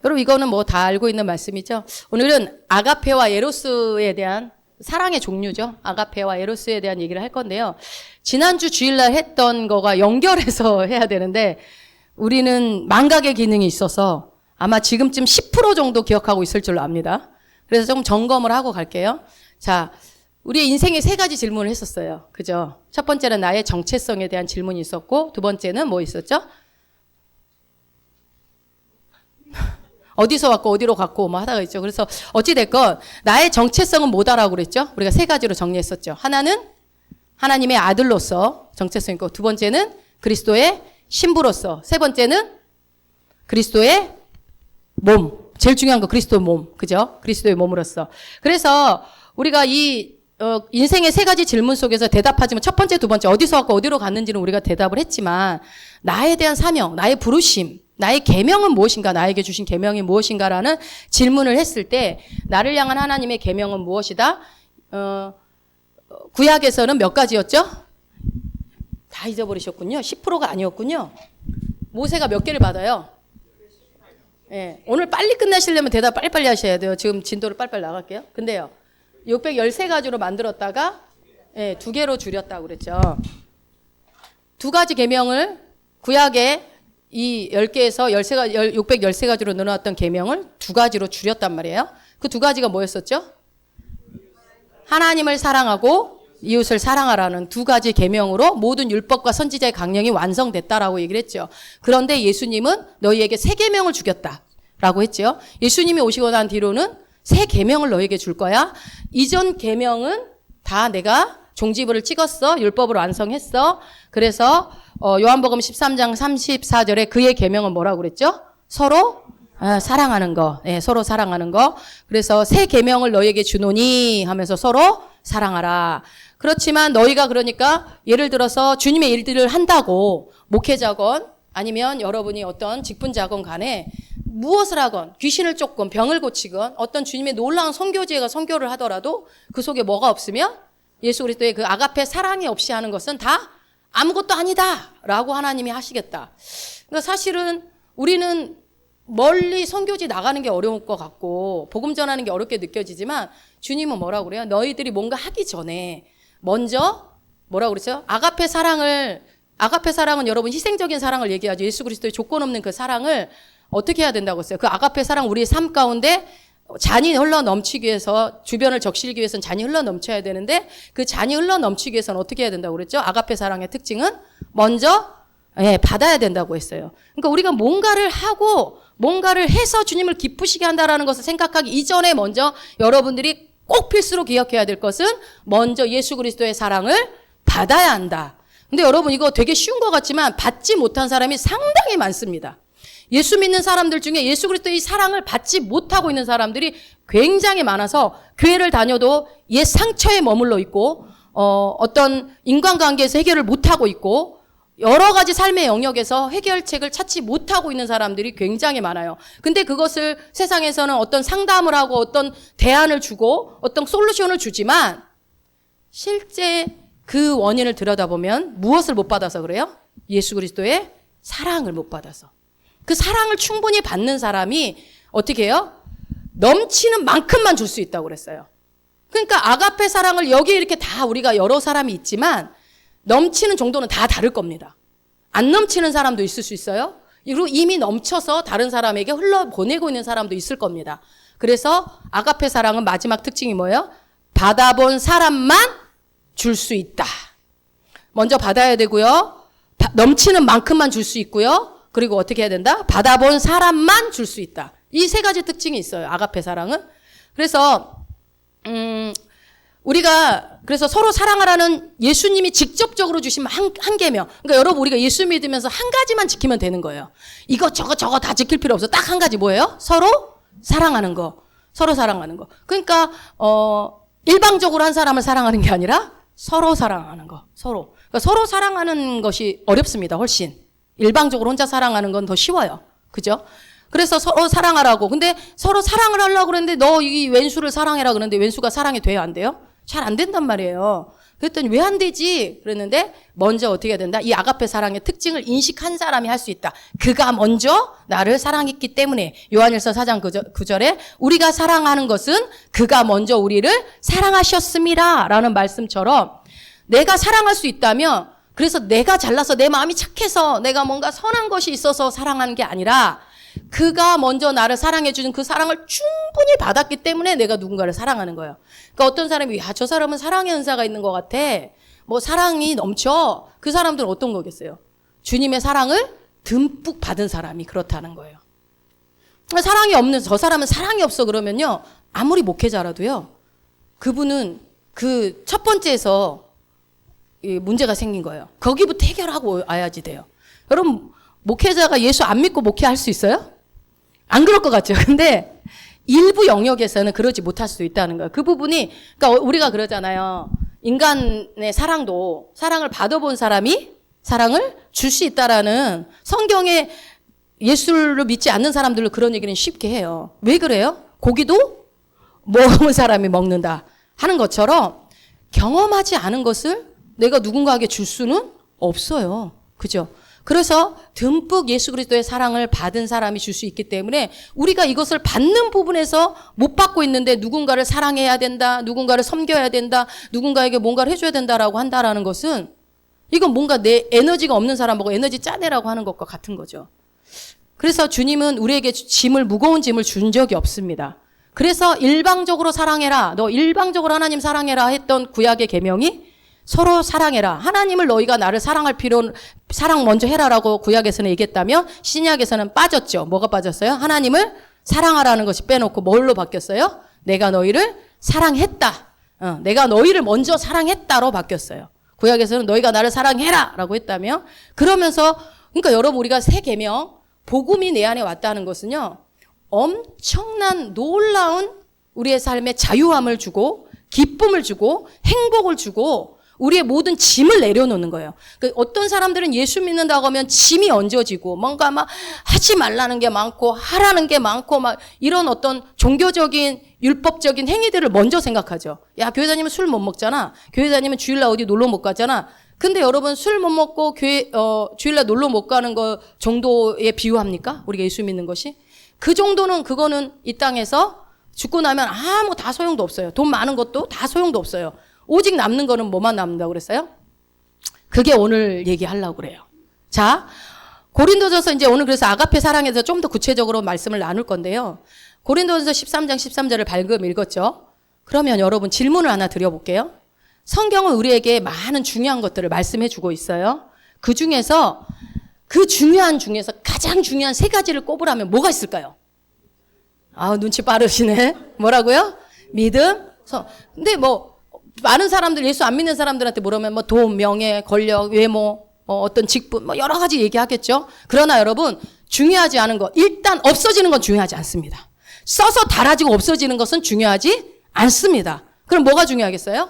여러분 이거는 뭐 다 알고 있는 말씀이죠. 오늘은 아가페와 에로스에 대한 사랑의 종류죠. 아가페와 에로스에 대한 얘기를 할 건데요. 지난주 주일날 했던 거가 연결해서 해야 되는데 우리는 망각의 기능이 있어서 아마 지금쯤 10% 정도 기억하고 있을 줄로 압니다. 그래서 좀 점검을 하고 갈게요. 자, 우리의 인생에 3가지 질문을 했었어요. 그죠? 첫 번째는 나의 정체성에 대한 질문이 있었고, 두 번째는 뭐 있었죠? 어디서 왔고 어디로 갔고 뭐 하다가 있죠. 그래서 어찌됐건 나의 정체성은 뭐다라고 그랬죠? 우리가 3가지로 정리했었죠. 하나는 하나님의 아들로서 정체성이 있고, 두 번째는 그리스도의 신부로서, 세 번째는 그리스도의 몸. 제일 중요한 거 그리스도의 몸. 그죠? 그리스도의 몸으로서. 그래서 우리가 이 인생의 3가지 질문 속에서 대답하지만 첫 번째, 두 번째 어디서 왔고 어디로 갔는지는 우리가 대답을 했지만 나에 대한 사명, 나의 부르심, 나의 계명은 무엇인가, 나에게 주신 계명이 무엇인가라는 질문을 했을 때 나를 향한 하나님의 계명은 무엇이다? 구약에서는 몇 가지였죠? 다 잊어버리셨군요. 10%가 아니었군요. 모세가 몇 개를 받아요? 예, 오늘 빨리 끝내시려면 대답 빨리빨리 하셔야 돼요. 지금 진도를 빨리빨리 나갈게요. 근데요, 613가지로 만들었다가 2개로 줄였다고 그랬죠. 2가지 계명을 구약에 이 10개에서 613가지로 늘어났던 계명을 2가지로 줄였단 말이에요. 그 2가지가 뭐였었죠? 하나님을 사랑하고 이웃을 사랑하라는 2가지 계명으로 모든 율법과 선지자의 강령이 완성됐다라고 얘기를 했죠. 그런데 예수님은 너희에게 3계명을 주겠다라고 했죠. 예수님이 오시고 난 뒤로는 3계명을 너희에게 줄 거야. 이전 계명은 다 내가 종지부를 찍었어. 율법을 완성했어. 그래서 요한복음 13장 34절에 그의 계명은 뭐라고 그랬죠? 서로 사랑하는 거. 예, 서로 사랑하는 거. 그래서 3계명을 너희에게 주노니 하면서 서로 사랑하라. 그렇지만 너희가 그러니까 예를 들어서 주님의 일들을 한다고 목회자건 아니면 여러분이 어떤 직분자건 간에 무엇을 하건 귀신을 쫓건 병을 고치건 어떤 주님의 놀라운 선교지가 선교를 하더라도 그 속에 뭐가 없으면 예수 그리스도의 그 아가페 사랑이 없이 하는 것은 다 아무것도 아니다라고 하나님이 하시겠다. 그러니까 사실은 우리는 멀리 선교지 나가는 게 어려울 것 같고 복음 전하는 게 어렵게 느껴지지만 주님은 뭐라고 그래요? 너희들이 뭔가 하기 전에 먼저 뭐라고 그랬죠? 아가페 사랑은 여러분 희생적인 사랑을 얘기하죠. 예수 그리스도의 조건 없는 그 사랑을 어떻게 해야 된다고 했어요? 그 아가페 사랑 우리의 삶 가운데 잔이 흘러 넘치기 위해서 주변을 적시기 위해서는 잔이 흘러 넘쳐야 되는데 그 잔이 흘러 넘치기 위해서는 어떻게 해야 된다고 그랬죠? 아가페 사랑의 특징은 먼저 받아야 된다고 했어요. 그러니까 우리가 뭔가를 하고 뭔가를 해서 주님을 기쁘시게 한다라는 것을 생각하기 이전에 먼저 여러분들이 꼭 필수로 기억해야 될 것은 먼저 예수 그리스도의 사랑을 받아야 한다. 근데 여러분 이거 되게 쉬운 것 같지만 받지 못한 사람이 상당히 많습니다. 예수 믿는 사람들 중에 예수 그리스도의 사랑을 받지 못하고 있는 사람들이 굉장히 많아서 교회를 다녀도 옛 상처에 머물러 있고 어떤 인간관계에서 해결을 못하고 있고 여러 가지 삶의 영역에서 해결책을 찾지 못하고 있는 사람들이 굉장히 많아요. 근데 그것을 세상에서는 어떤 상담을 하고 어떤 대안을 주고 어떤 솔루션을 주지만 실제 그 원인을 들여다보면 무엇을 못 받아서 그래요? 예수 그리스도의 사랑을 못 받아서. 그 사랑을 충분히 받는 사람이 어떻게 해요? 넘치는 만큼만 줄 수 있다고 그랬어요. 그러니까 아가페 사랑을 여기 이렇게 다 우리가 여러 사람이 있지만 넘치는 정도는 다 다를 겁니다. 안 넘치는 사람도 있을 수 있어요. 그리고 이미 넘쳐서 다른 사람에게 흘러보내고 있는 사람도 있을 겁니다. 그래서 아가페 사랑은 마지막 특징이 뭐예요? 받아본 사람만 줄 수 있다. 먼저 받아야 되고요. 넘치는 만큼만 줄 수 있고요. 그리고 어떻게 해야 된다? 받아본 사람만 줄 수 있다. 이 3가지 특징이 있어요. 아가페 사랑은. 그래서 우리가 그래서 서로 사랑하라는 예수님이 직접적으로 주신 한 계명. 그러니까 여러분 우리가 예수 믿으면서 한 가지만 지키면 되는 거예요. 이거 저거 다 지킬 필요 없어. 딱 한 가지 뭐예요? 서로 사랑하는 거. 서로 사랑하는 거. 그러니까 일방적으로 한 사람을 사랑하는 게 아니라 서로 사랑하는 거. 서로. 그러니까 서로 사랑하는 것이 어렵습니다. 훨씬. 일방적으로 혼자 사랑하는 건 더 쉬워요. 그죠? 그래서 서로 사랑하라고. 근데 서로 사랑을 하려고 그랬는데 너 이 왼수를 사랑해라 그러는데 왼수가 사랑이 돼요? 안 돼요? 잘 안 된단 말이에요. 그랬더니 왜 안 되지? 그랬는데 먼저 어떻게 해야 된다? 이 아가페 사랑의 특징을 인식한 사람이 할 수 있다. 그가 먼저 나를 사랑했기 때문에 요한일서 4장 9절에 우리가 사랑하는 것은 그가 먼저 우리를 사랑하셨습니다. 라는 말씀처럼 내가 사랑할 수 있다면 그래서 내가 잘나서 내 마음이 착해서 내가 뭔가 선한 것이 있어서 사랑하는 게 아니라 그가 먼저 나를 사랑해 주는 그 사랑을 충분히 받았기 때문에 내가 누군가를 사랑하는 거예요. 그러니까 어떤 사람이 저 사람은 사랑의 은사가 있는 것 같아. 뭐 사랑이 넘쳐. 그 사람들은 어떤 거겠어요? 주님의 사랑을 듬뿍 받은 사람이 그렇다는 거예요. 사랑이 없는 저 사람은 사랑이 없어 그러면요. 아무리 목회자라도요. 그분은 그 첫 번째에서 문제가 생긴 거예요. 거기부터 해결하고 와야지 돼요. 여러분 목회자가 예수 안 믿고 목회할 수 있어요? 안 그럴 것 같죠. 근데 일부 영역에서는 그러지 못할 수도 있다는 거예요. 그 부분이 그러니까 우리가 그러잖아요. 인간의 사랑도 사랑을 받아본 사람이 사랑을 줄 수 있다라는 성경에 예수를 믿지 않는 사람들로 그런 얘기는 쉽게 해요. 왜 그래요? 고기도 먹은 사람이 먹는다 하는 것처럼 경험하지 않은 것을 내가 누군가에게 줄 수는 없어요. 그죠? 그래서 듬뿍 예수 그리스도의 사랑을 받은 사람이 줄 수 있기 때문에 우리가 이것을 받는 부분에서 못 받고 있는데 누군가를 사랑해야 된다, 누군가를 섬겨야 된다, 누군가에게 뭔가를 해줘야 된다라고 한다라는 것은 이건 뭔가 내 에너지가 없는 사람 보고 에너지 짜내라고 하는 것과 같은 거죠. 그래서 주님은 우리에게 무거운 짐을 준 적이 없습니다. 그래서 일방적으로 사랑해라, 너 일방적으로 하나님 사랑해라 했던 구약의 계명이 서로 사랑해라. 하나님을 너희가 나를 사랑할 필요는 사랑 먼저 해라라고 구약에서는 얘기했다면 신약에서는 빠졌죠. 뭐가 빠졌어요? 하나님을 사랑하라는 것이 빼놓고 뭘로 바뀌었어요? 내가 너희를 사랑했다. 내가 너희를 먼저 사랑했다로 바뀌었어요. 구약에서는 너희가 나를 사랑해라라고 했다며 그러면서 그러니까 여러분 우리가 새 계명 복음이 내 안에 왔다는 것은요. 엄청난 놀라운 우리의 삶에 자유함을 주고 기쁨을 주고 행복을 주고 우리의 모든 짐을 내려놓는 거예요. 그러니까 어떤 사람들은 예수 믿는다고 하면 짐이 얹어지고 뭔가 막 하지 말라는 게 많고 하라는 게 많고 막 이런 어떤 종교적인 율법적인 행위들을 먼저 생각하죠. 야, 교회 다니면 술 못 먹잖아. 교회 다니면 주일날 어디 놀러 못 가잖아. 근데 여러분 술 못 먹고 교회 주일날 놀러 못 가는 거 정도에 비유합니까? 우리가 예수 믿는 것이? 그 정도는 그거는 이 땅에서 죽고 나면 뭐 다 소용도 없어요. 돈 많은 것도 다 소용도 없어요. 오직 남는 거는 뭐만 남는다고 그랬어요? 그게 오늘 얘기하려고 그래요. 자, 고린도전서 이제 오늘 그래서 아가페 사랑에 대해서 좀 더 구체적으로 말씀을 나눌 건데요. 고린도전서 13장 13절을 발금 읽었죠? 그러면 여러분 질문을 하나 드려볼게요. 성경은 우리에게 많은 중요한 것들을 말씀해 주고 있어요. 그 중에서 그 중요한 중에서 가장 중요한 세 가지를 꼽으라면 뭐가 있을까요? 눈치 빠르시네. 뭐라고요? 믿음, 근데 많은 사람들, 예수 안 믿는 사람들한테 물으면 돈, 명예, 권력, 외모, 어떤 직분, 여러 가지 얘기하겠죠. 그러나 여러분, 중요하지 않은 거, 일단 없어지는 건 중요하지 않습니다. 써서 달아지고 없어지는 것은 중요하지 않습니다. 그럼 뭐가 중요하겠어요?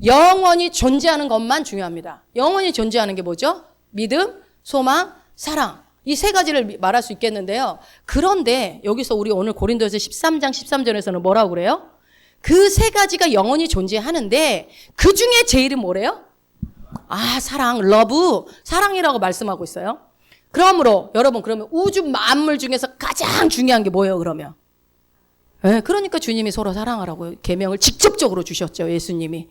영원히 존재하는 것만 중요합니다. 영원히 존재하는 게 뭐죠? 믿음, 소망, 사랑. 이 세 가지를 말할 수 있겠는데요. 그런데 여기서 우리 오늘 고린도서 13장 13절에서는 뭐라고 그래요? 그 세 가지가 영원히 존재하는데 그 중에 제일은 뭐래요? 사랑, 러브, 사랑이라고 말씀하고 있어요. 그러므로 여러분 그러면 우주 만물 중에서 가장 중요한 게 뭐예요 그러면? 그러니까 주님이 서로 사랑하라고 계명을 직접적으로 주셨죠. 예수님이.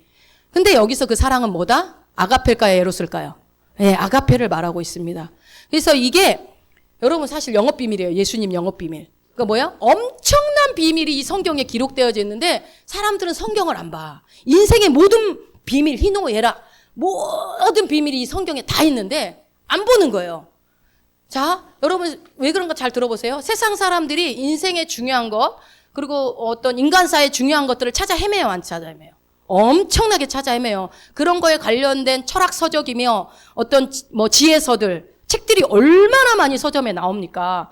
근데 여기서 그 사랑은 뭐다? 아가페일까요? 에로스일까요? 아가페를 말하고 있습니다. 그래서 이게 여러분 사실 영업 비밀이에요. 예수님 영업 비밀. 그러니까 뭐야? 엄청난 비밀이 이 성경에 기록되어져 있는데 사람들은 성경을 안 봐. 인생의 모든 비밀, 희노애락, 모든 비밀이 이 성경에 다 있는데 안 보는 거예요. 자, 여러분 왜 그런가 잘 들어보세요. 세상 사람들이 인생의 중요한 것 그리고 어떤 인간사의 중요한 것들을 찾아 헤매요, 안 찾아 헤매요? 엄청나게 찾아 헤매요. 그런 거에 관련된 철학 서적이며 어떤 지혜서들, 책들이 얼마나 많이 서점에 나옵니까?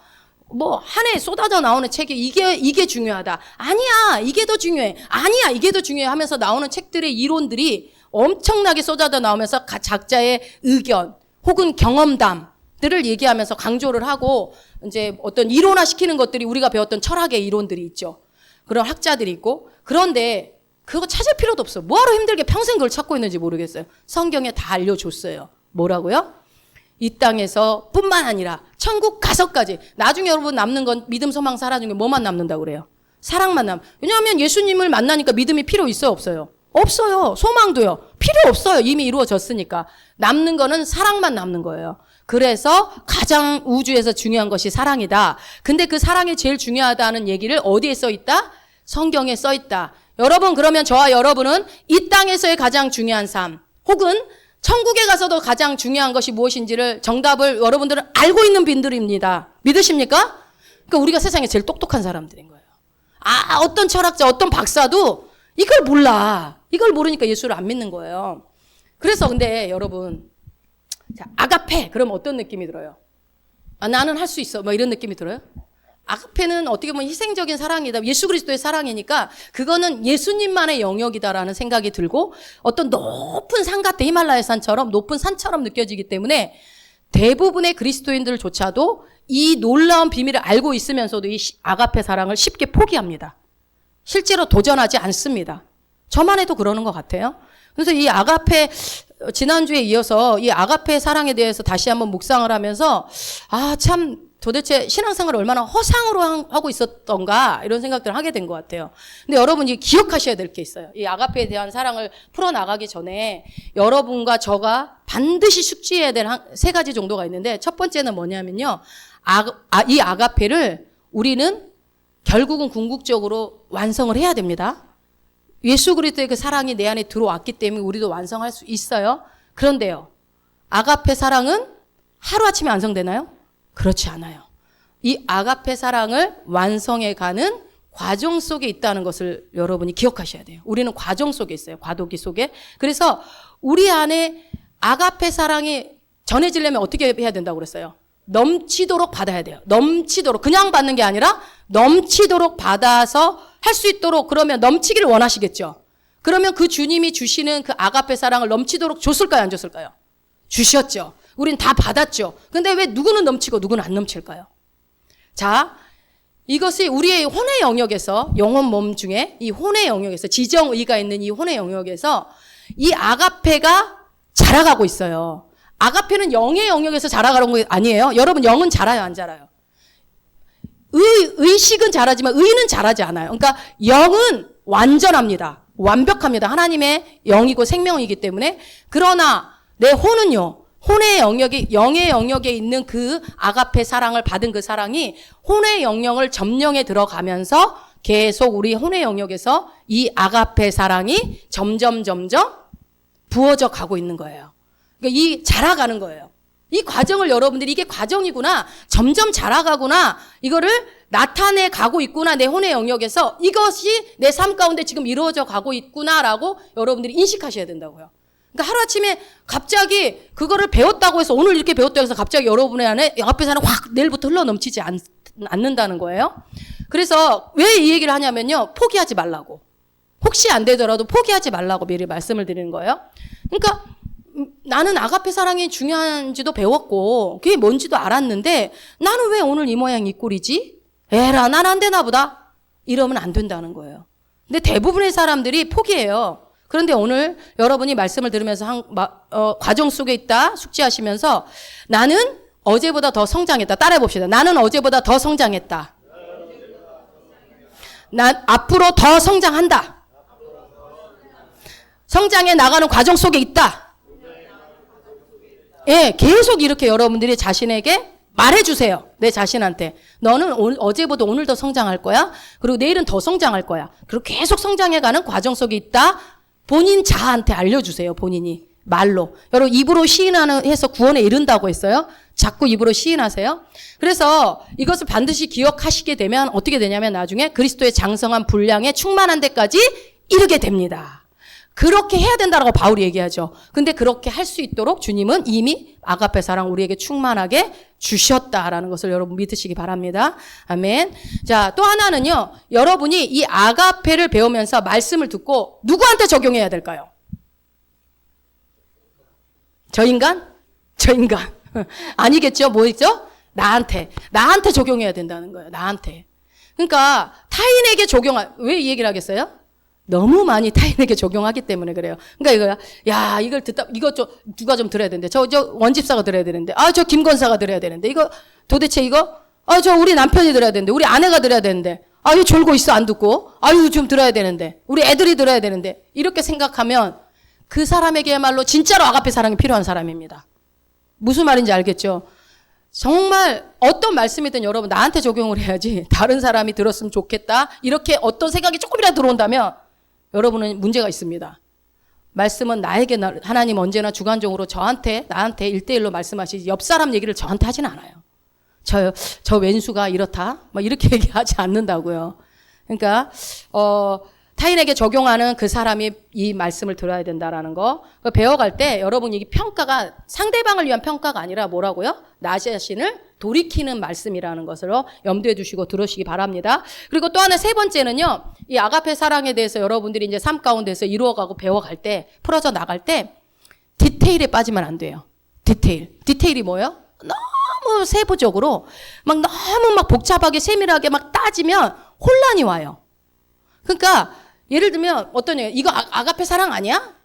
한 해 쏟아져 나오는 책이 이게 중요하다. 아니야, 이게 더 중요해. 아니야, 이게 더 중요해 하면서 나오는 책들의 이론들이 엄청나게 쏟아져 나오면서 작자의 의견 혹은 경험담들을 얘기하면서 강조를 하고 이제 어떤 이론화 시키는 것들이 우리가 배웠던 철학의 이론들이 있죠. 그런 학자들이 있고. 그런데 그거 찾을 필요도 없어. 뭐하러 힘들게 평생 그걸 찾고 있는지 모르겠어요. 성경에 다 알려줬어요. 뭐라고요? 이 땅에서 뿐만 아니라 천국 가서까지. 나중에 여러분 남는 건 믿음, 소망, 사랑 중에 뭐만 남는다고 그래요? 사랑만 왜냐하면 예수님을 만나니까 믿음이 필요 있어요, 없어요? 없어요. 소망도요. 필요 없어요. 이미 이루어졌으니까. 남는 거는 사랑만 남는 거예요. 그래서 가장 우주에서 중요한 것이 사랑이다. 근데 그 사랑이 제일 중요하다는 얘기를 어디에 써 있다? 성경에 써 있다. 여러분, 그러면 저와 여러분은 이 땅에서의 가장 중요한 삶, 혹은 천국에 가서도 가장 중요한 것이 무엇인지를 정답을 여러분들은 알고 있는 분들입니다. 믿으십니까? 그러니까 우리가 세상에 제일 똑똑한 사람들인 거예요. 어떤 철학자, 어떤 박사도 이걸 몰라. 이걸 모르니까 예수를 안 믿는 거예요. 그래서 근데 여러분, 자, 아가페 그러면 어떤 느낌이 들어요? 나는 할 수 있어. 뭐 이런 느낌이 들어요? 아가페는 어떻게 보면 희생적인 사랑이다. 예수 그리스도의 사랑이니까 그거는 예수님만의 영역이다라는 생각이 들고 어떤 높은 산 같아, 히말라야 산처럼 높은 산처럼 느껴지기 때문에 대부분의 그리스도인들조차도 이 놀라운 비밀을 알고 있으면서도 이 아가페 사랑을 쉽게 포기합니다. 실제로 도전하지 않습니다. 저만 해도 그러는 것 같아요. 그래서 이 아가페, 지난주에 이어서 이 아가페 사랑에 대해서 다시 한번 묵상을 하면서 참 도대체 신앙생활을 얼마나 허상으로 하고 있었던가 이런 생각들을 하게 된 것 같아요. 근데 여러분이 기억하셔야 될 게 있어요. 이 아가페에 대한 사랑을 풀어나가기 전에 여러분과 저가 반드시 숙지해야 될 세 가지 정도가 있는데, 첫 번째는 뭐냐면요. 이 아가페를 우리는 결국은 궁극적으로 완성을 해야 됩니다. 예수 그리스도의 그 사랑이 내 안에 들어왔기 때문에 우리도 완성할 수 있어요. 그런데요, 아가페 사랑은 하루아침에 완성되나요? 그렇지 않아요. 이 아가페 사랑을 완성해 가는 과정 속에 있다는 것을 여러분이 기억하셔야 돼요. 우리는 과정 속에 있어요. 과도기 속에. 그래서 우리 안에 아가페 사랑이 전해지려면 어떻게 해야 된다고 그랬어요? 넘치도록 받아야 돼요. 넘치도록. 그냥 받는 게 아니라 넘치도록 받아서 할 수 있도록. 그러면 넘치기를 원하시겠죠. 그러면 그 주님이 주시는 그 아가페 사랑을 넘치도록 줬을까요? 안 줬을까요? 주셨죠. 우린 다 받았죠. 근데 왜 누구는 넘치고 누구는 안 넘칠까요? 자, 이것이 우리의 혼의 영역에서, 영혼 몸 중에 이 혼의 영역에서, 지정의가 있는 이 혼의 영역에서 이 아가페가 자라가고 있어요. 아가페는 영의 영역에서 자라가는 거 아니에요? 여러분, 영은 자라요, 안 자라요? 의식은 자라지만 의는 자라지 않아요. 그러니까 영은 완전합니다. 완벽합니다. 하나님의 영이고 생명이기 때문에. 그러나 내 혼은요, 혼의 영역이, 영의 영역에 있는 그 아가페 사랑을 받은 그 사랑이 혼의 영역을 점령해 들어가면서 계속 우리 혼의 영역에서 이 아가페 사랑이 점점 부어져 가고 있는 거예요. 그러니까 이 자라가는 거예요. 이 과정을 여러분들이 이게 과정이구나, 점점 자라가구나, 이거를 나타내 가고 있구나, 내 혼의 영역에서 이것이 내 삶 가운데 지금 이루어져 가고 있구나라고 여러분들이 인식하셔야 된다고요. 그러니까 하루아침에 갑자기 그거를 배웠다고 해서, 오늘 이렇게 배웠다고 해서 갑자기 여러분의 안에 아가페 사랑 확 내일부터 흘러넘치지 않는다는 거예요. 그래서 왜 이 얘기를 하냐면요, 포기하지 말라고. 혹시 안 되더라도 포기하지 말라고 미리 말씀을 드리는 거예요. 그러니까 나는 아가페 사랑이 중요한지도 배웠고 그게 뭔지도 알았는데 나는 왜 오늘 이 모양 이 꼴이지? 에라, 난 안 되나 보다. 이러면 안 된다는 거예요. 근데 대부분의 사람들이 포기해요. 그런데 오늘 여러분이 말씀을 들으면서 과정 속에 있다 숙지하시면서, 나는 어제보다 더 성장했다. 따라해 봅시다. 나는 어제보다 더 성장했다. 난 앞으로 더 성장한다. 성장해 나가는 과정 속에 있다. 예, 계속 이렇게 여러분들이 자신에게 말해주세요. 내 자신한테. 너는 어제보다 오늘 더 성장할 거야. 그리고 내일은 더 성장할 거야. 그리고 계속 성장해가는 과정 속에 있다. 본인 자아한테 알려주세요. 본인이. 말로. 여러분, 입으로 시인하는 해서 구원에 이른다고 했어요. 자꾸 입으로 시인하세요. 그래서 이것을 반드시 기억하시게 되면 어떻게 되냐면 나중에 그리스도의 장성한 분량에 충만한 데까지 이르게 됩니다. 그렇게 해야 된다라고 바울이 얘기하죠. 근데 그렇게 할 수 있도록 주님은 이미 아가페 사랑 우리에게 충만하게 주셨다라는 것을 여러분 믿으시기 바랍니다. 아멘. 자, 또 하나는요, 여러분이 이 아가페를 배우면서 말씀을 듣고 누구한테 적용해야 될까요? 저 인간? 저 인간. 아니겠죠? 뭐겠죠? 나한테 적용해야 된다는 거예요. 나한테. 그러니까 타인에게 왜 이 얘기를 하겠어요? 너무 많이 타인에게 적용하기 때문에 그래요. 그러니까 이거야. 야, 이걸 듣다, 이거 누가 좀 들어야 되는데. 저 원집사가 들어야 되는데. 저 김권사가 들어야 되는데. 이거, 도대체 이거? 저 우리 남편이 들어야 되는데. 우리 아내가 들어야 되는데. 이거 졸고 있어, 안 듣고. 이거 좀 들어야 되는데. 우리 애들이 들어야 되는데. 이렇게 생각하면 그 사람에게야말로 진짜로 아가페 사랑이 필요한 사람입니다. 무슨 말인지 알겠죠? 정말 어떤 말씀이든 여러분 나한테 적용을 해야지 다른 사람이 들었으면 좋겠다. 이렇게 어떤 생각이 조금이라도 들어온다면 여러분은 문제가 있습니다. 말씀은 나에게 하나님 언제나 주관적으로 나한테 1대1로 말씀하시지 옆 사람 얘기를 저한테 하진 않아요. 저 왼수가 이렇다. 막 이렇게 얘기하지 않는다고요. 그러니까 타인에게 적용하는 그 사람이 이 말씀을 들어야 된다라는 거. 배워갈 때 여러분 이게 평가가 상대방을 위한 평가가 아니라 뭐라고요? 나 자신을 돌이키는 말씀이라는 것으로 염두에 두시고 들으시기 바랍니다. 그리고 또 하나 세 번째는요. 이 아가페 사랑에 대해서 여러분들이 이제 삶 가운데서 이루어가고 배워갈 때 풀어져 나갈 때 디테일에 빠지면 안 돼요. 디테일이 뭐예요? 너무 세부적으로 너무 복잡하게 세밀하게 따지면 혼란이 와요. 그러니까 예를 들면 이거 아가페 사랑 아니야?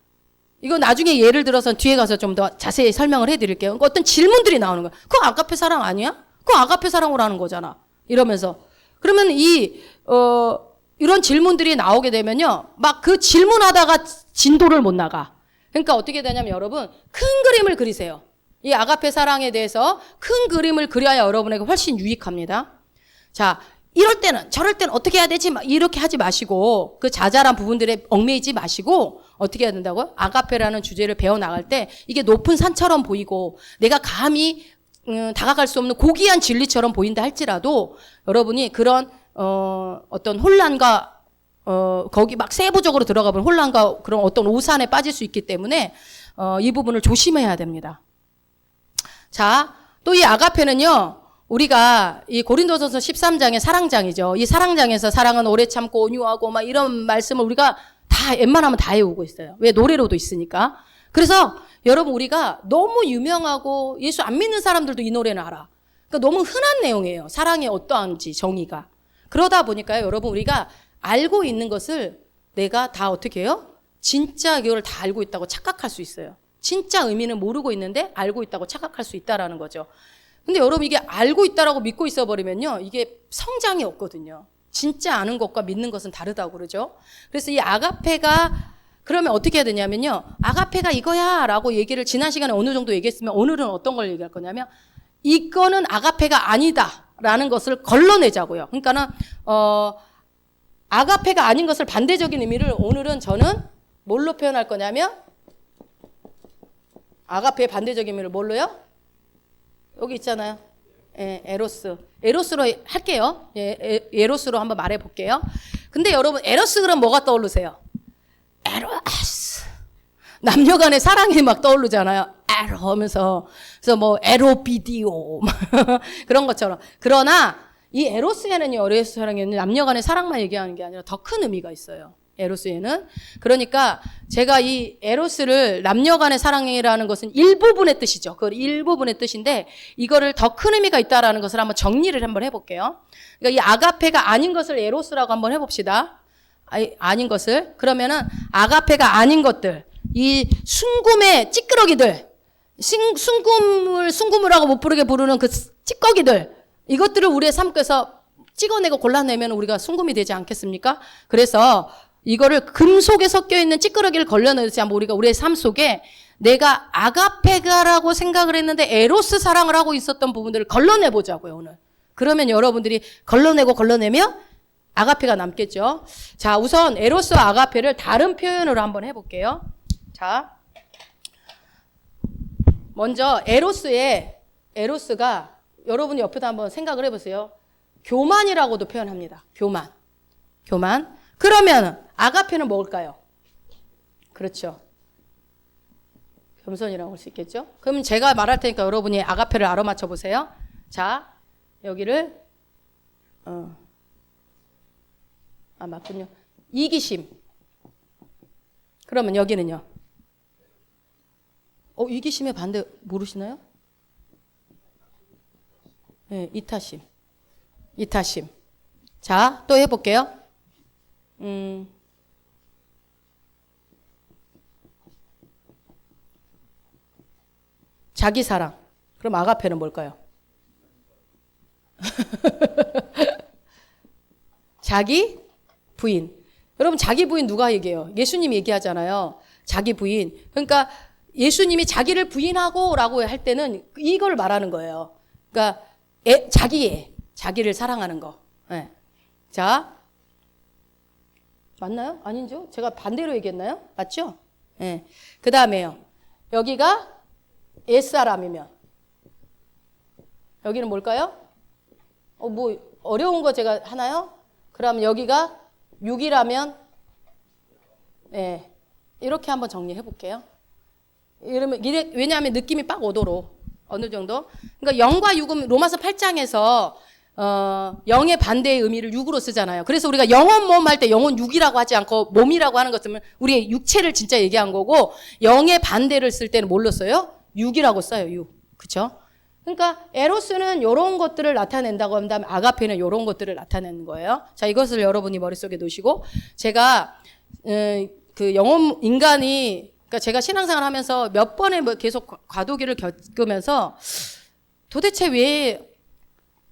이거 나중에 예를 들어서 뒤에 가서 좀 더 자세히 설명을 해드릴게요. 어떤 질문들이 나오는 거야. 그거 아가페 사랑 아니야? 그거 아가페 사랑으로 하는 거잖아. 이러면서 그러면 이런 질문들이 나오게 되면요, 그 질문하다가 진도를 못 나가. 그러니까 어떻게 되냐면 여러분 큰 그림을 그리세요. 이 아가페 사랑에 대해서 큰 그림을 그려야 여러분에게 훨씬 유익합니다. 자. 이럴 때는 저럴 때는 어떻게 해야 되지? 이렇게 하지 마시고 그 자잘한 부분들에 얽매이지 마시고 어떻게 해야 된다고요? 아가페라는 주제를 배워나갈 때 이게 높은 산처럼 보이고 내가 감히 다가갈 수 없는 고귀한 진리처럼 보인다 할지라도 여러분이 그런 어떤 혼란과 거기 세부적으로 들어가 보면 혼란과 그런 어떤 오산에 빠질 수 있기 때문에 이 부분을 조심해야 됩니다. 자, 또 이 아가페는요. 우리가 이 고린도전서 13장의 사랑장이죠. 이 사랑장에서 사랑은 오래 참고 온유하고 이런 말씀을 우리가 다 웬만하면 다 외우고 있어요. 왜? 노래로도 있으니까. 그래서 여러분 우리가 너무 유명하고 예수 안 믿는 사람들도 이 노래는 알아. 그러니까 너무 흔한 내용이에요. 사랑이 어떠한지 정의가. 그러다 보니까요. 여러분 우리가 알고 있는 것을 내가 다 어떻게 해요? 진짜 이걸 다 알고 있다고 착각할 수 있어요. 진짜 의미는 모르고 있는데 알고 있다고 착각할 수 있다라는 거죠. 근데 여러분 이게 알고 있다라고 믿고 있어버리면요. 이게 성장이 없거든요. 진짜 아는 것과 믿는 것은 다르다고 그러죠. 그래서 이 아가페가 그러면 어떻게 해야 되냐면요. 아가페가 이거야 라고 얘기를 지난 시간에 어느 정도 얘기했으면 오늘은 어떤 걸 얘기할 거냐면 이거는 아가페가 아니다 라는 것을 걸러내자고요. 그러니까는 아가페가 아닌 것을 반대적인 의미를 오늘은 저는 뭘로 표현할 거냐면 아가페의 반대적인 의미를 뭘로요? 여기 있잖아요. 에로스. 에로스로 할게요. 에로스로 한번 말해 볼게요. 근데 여러분, 에로스 그럼 뭐가 떠오르세요? 에로스. 남녀 간의 사랑이 떠오르잖아요. 에로 하면서. 그래서 에로비디오. 그런 것처럼. 그러나 이 에로스에는요, 에로스 사랑에는 남녀 간의 사랑만 얘기하는 게 아니라 더 큰 의미가 있어요. 에로스에는. 그러니까 제가 이 에로스를 남녀 간의 사랑이라는 것은 일부분의 뜻이죠. 그 일부분의 뜻인데 이거를 더 큰 의미가 있다라는 것을 한번 정리를 한번 해볼게요. 그러니까 이 아가페가 아닌 것을 에로스라고 한번 해봅시다. 아닌 것을. 그러면은 아가페가 아닌 것들, 이 순금의 찌끄러기들, 순금을 못 부르게 부르는 그 찌꺼기들, 이것들을 우리의 삶에서 찍어내고 골라내면 우리가 순금이 되지 않겠습니까? 그래서 이거를 금속에 섞여 있는 찌끄러기를 걸러내지 않고 우리가 우리의 삶 속에 내가 아가페가라고 생각을 했는데 에로스 사랑을 하고 있었던 부분들을 걸러내보자고요, 오늘. 그러면 여러분들이 걸러내면 아가페가 남겠죠. 자, 우선 에로스와 아가페를 다른 표현으로 한번 해볼게요. 자, 먼저 에로스가 여러분이 옆에다 한번 생각을 해보세요. 교만이라고도 표현합니다. 교만. 그러면 아가페는 뭘까요? 그렇죠. 겸손이라고 할 수 있겠죠? 그럼 제가 말할 테니까 여러분이 아가페를 알아맞혀 보세요. 자, 여기를 맞군요. 이기심. 그러면 여기는요. 이기심의 반대 모르시나요? 네, 이타심. 자, 또 해볼게요. 자기 사랑. 그럼 아가페는 뭘까요? 자기 부인. 여러분 자기 부인 누가 얘기해요? 예수님이 얘기하잖아요. 자기 부인. 그러니까 예수님이 자기를 부인하고 라고 할 때는 이걸 말하는 거예요. 그러니까 자기를 사랑하는 거. 네. 자, 맞나요? 아닌죠? 제가 반대로 얘기했나요? 맞죠? 네. 그 다음에요. 여기가 옛사람이면 여기는 뭘까요? 뭐 어려운 거 제가 하나요? 그럼 여기가 6이라면 네. 이렇게 한번 정리해 볼게요. 이러면 왜냐하면 느낌이 빡 오도록 어느 정도. 그러니까 0과 6은 로마서 8장에서 0의 반대의 의미를 6으로 쓰잖아요. 그래서 우리가 영혼 몸 할 때 영혼 6이라고 하지 않고 몸이라고 하는 것은 우리의 육체를 진짜 얘기한 거고 0의 반대를 쓸 때는 뭘로 써요? 6이라고 써요. 6. 그렇죠? 그러니까 에로스는 이런 것들을 나타낸다고 한다면 아가페는 이런 것들을 나타내는 거예요. 자, 이것을 여러분이 머릿속에 놓으시고 제가 그 영혼 인간이 그러니까 제가 신앙생활 하면서 몇 번에 계속 과도기를 겪으면서 도대체 왜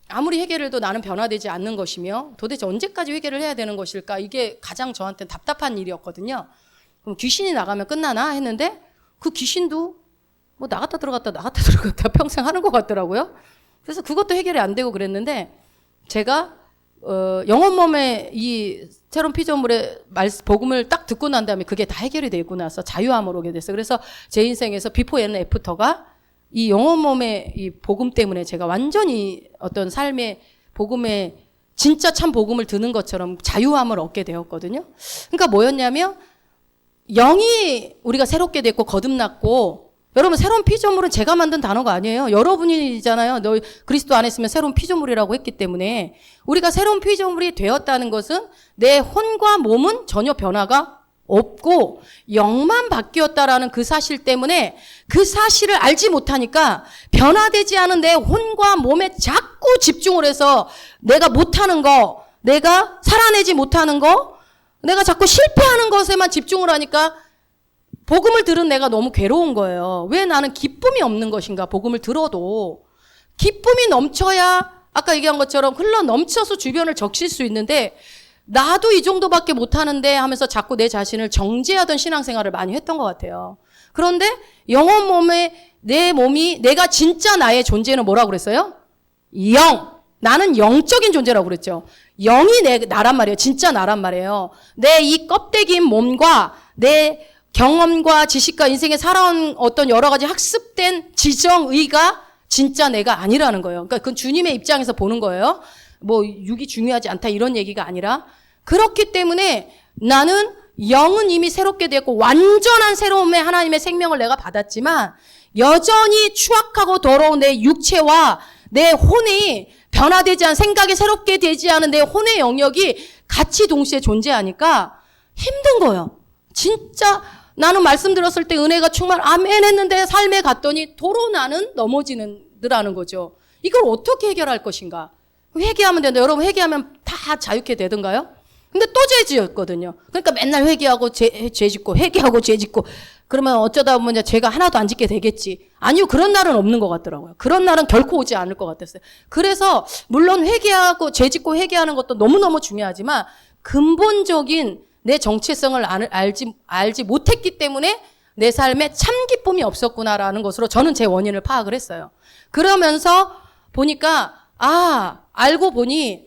아무리 회개를 해도 나는 변화되지 않는 것이며 도대체 언제까지 회개를 해야 되는 것일까? 이게 가장 저한테는 답답한 일이었거든요. 그럼 귀신이 나가면 끝나나 했는데 그 귀신도 뭐 나갔다 들어갔다 평생 하는 것 같더라고요. 그래서 그것도 해결이 안 되고 그랬는데 제가 영혼 몸의 이 새로운 피조물의 복음을 딱 듣고 난 다음에 그게 다 해결이 되고 나서 자유함으로 오게 됐어요. 그래서 제 인생에서 비포 앤 애프터가 이 영혼 몸의 이 복음 때문에 제가 완전히 어떤 삶의 복음의 진짜 참 복음을 듣는 것처럼 자유함을 얻게 되었거든요. 그러니까 뭐였냐면 영이 우리가 새롭게 됐고 거듭났고 여러분 새로운 피조물은 제가 만든 단어가 아니에요. 여러분이잖아요. 너 그리스도 안에 있으면 새로운 피조물이라고 했기 때문에 우리가 새로운 피조물이 되었다는 것은 내 혼과 몸은 전혀 변화가 없고 영만 바뀌었다라는 그 사실 때문에 그 사실을 알지 못하니까 변화되지 않은 내 혼과 몸에 자꾸 집중을 해서 내가 못하는 거, 내가 살아내지 못하는 거, 내가 자꾸 실패하는 것에만 집중을 하니까 복음을 들은 내가 너무 괴로운 거예요. 왜 나는 기쁨이 없는 것인가? 복음을 들어도 기쁨이 넘쳐야 아까 얘기한 것처럼 흘러 넘쳐서 주변을 적실 수 있는데 나도 이 정도밖에 못하는데 하면서 자꾸 내 자신을 정죄하던 신앙생활을 많이 했던 것 같아요. 그런데 영혼 몸에 내 몸이 내가 진짜 나의 존재는 뭐라고 그랬어요? 영. 나는 영적인 존재라고 그랬죠. 영이 나란 말이에요. 진짜 나란 말이에요. 내 이 껍데기인 몸과 내 경험과 지식과 인생에 살아온 어떤 여러 가지 학습된 지정의가 진짜 내가 아니라는 거예요. 그러니까 그건 주님의 입장에서 보는 거예요. 뭐 육이 중요하지 않다 이런 얘기가 아니라 그렇기 때문에 나는 영은 이미 새롭게 되었고 완전한 새로움의 하나님의 생명을 내가 받았지만 여전히 추악하고 더러운 내 육체와 내 혼이 변화되지 않은 생각이 새롭게 되지 않은 내 혼의 영역이 같이 동시에 존재하니까 힘든 거예요. 진짜 나는 말씀 들었을 때 은혜가 충만 아멘 했는데 삶에 갔더니 도로 나는 넘어지는더라는 거죠. 이걸 어떻게 해결할 것인가? 회개하면 되는데 여러분 회개하면 다 자유케 되던가요? 근데 또 죄 지었거든요. 그러니까 맨날 회개하고 죄 짓고 회개하고 죄 짓고 그러면 어쩌다 보면 이제 죄가 하나도 안 짓게 되겠지. 아니요. 그런 날은 없는 것 같더라고요. 그런 날은 결코 오지 않을 것 같았어요. 그래서 물론 회개하고 죄 짓고 회개하는 것도 너무너무 중요하지만 근본적인 내 정체성을 알지 못했기 때문에 내 삶에 참 기쁨이 없었구나라는 것으로 저는 제 원인을 파악을 했어요. 그러면서 보니까 알고 보니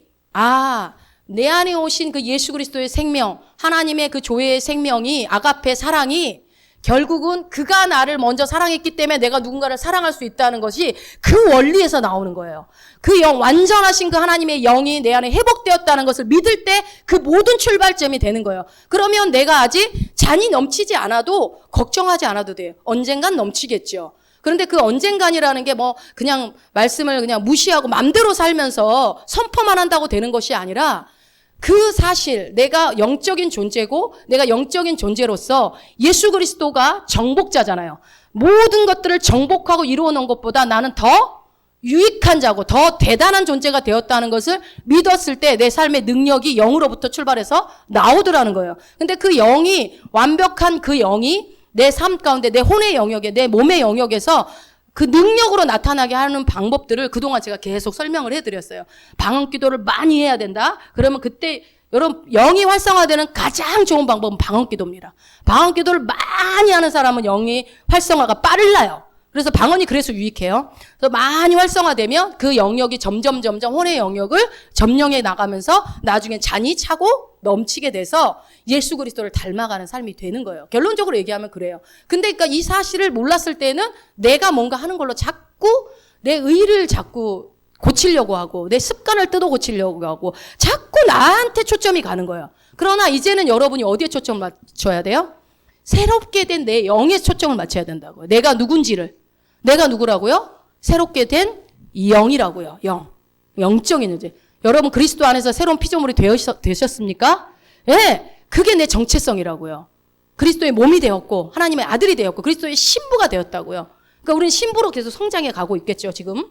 내 안에 오신 그 예수 그리스도의 생명, 하나님의 그 조회의 생명이 아가페 사랑이 결국은 그가 나를 먼저 사랑했기 때문에 내가 누군가를 사랑할 수 있다는 것이 그 원리에서 나오는 거예요. 그 영, 완전하신 그 하나님의 영이 내 안에 회복되었다는 것을 믿을 때 그 모든 출발점이 되는 거예요. 그러면 내가 아직 잔이 넘치지 않아도 걱정하지 않아도 돼요. 언젠간 넘치겠죠. 그런데 그 언젠간이라는 게 뭐 그냥 말씀을 그냥 무시하고 맘대로 살면서 선포만 한다고 되는 것이 아니라 그 사실 내가 영적인 존재고 내가 영적인 존재로서 예수 그리스도가 정복자잖아요. 모든 것들을 정복하고 이루어 놓은 것보다 나는 더 유익한 자고 더 대단한 존재가 되었다는 것을 믿었을 때 내 삶의 능력이 영으로부터 출발해서 나오더라는 거예요. 근데 그 영이 완벽한 그 영이 내 삶 가운데 내 혼의 영역에 내 몸의 영역에서 그 능력으로 나타나게 하는 방법들을 그동안 제가 계속 설명을 해드렸어요. 방언 기도를 많이 해야 된다. 그러면 그때 여러분 영이 활성화되는 가장 좋은 방법은 방언 기도입니다. 방언 기도를 많이 하는 사람은 영이 활성화가 빨라요. 그래서 방언이 그래서 유익해요. 그래서 많이 활성화되면 그 영역이 점점 혼의 영역을 점령해 나가면서 나중에 잔이 차고 넘치게 돼서 예수 그리스도를 닮아가는 삶이 되는 거예요. 결론적으로 얘기하면 그래요. 근데 그러니까 이 사실을 몰랐을 때는 내가 뭔가 하는 걸로 자꾸 내 의를 자꾸 고치려고 하고 내 습관을 뜯어 고치려고 하고 자꾸 나한테 초점이 가는 거예요. 그러나 이제는 여러분이 어디에 초점을 맞춰야 돼요? 새롭게 된 내 영에 초점을 맞춰야 된다고요. 내가 누군지를. 내가 누구라고요? 새롭게 된 영이라고요. 영적인 존재. 여러분 그리스도 안에서 새로운 피조물이 되셨습니까? 예, 그게 내 정체성이라고요. 그리스도의 몸이 되었고 하나님의 아들이 되었고 그리스도의 신부가 되었다고요. 그러니까 우리는 신부로 계속 성장해 가고 있겠죠 지금.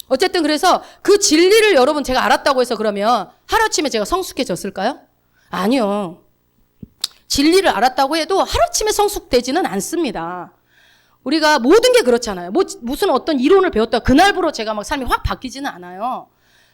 어쨌든 그래서 그 진리를 여러분 제가 알았다고 해서 그러면 하루아침에 제가 성숙해졌을까요? 아니요. 진리를 알았다고 해도 하루아침에 성숙되지는 않습니다. 우리가 모든 게 그렇잖아요. 무슨 어떤 이론을 배웠다 그날부로 제가 막 삶이 확 바뀌지는 않아요.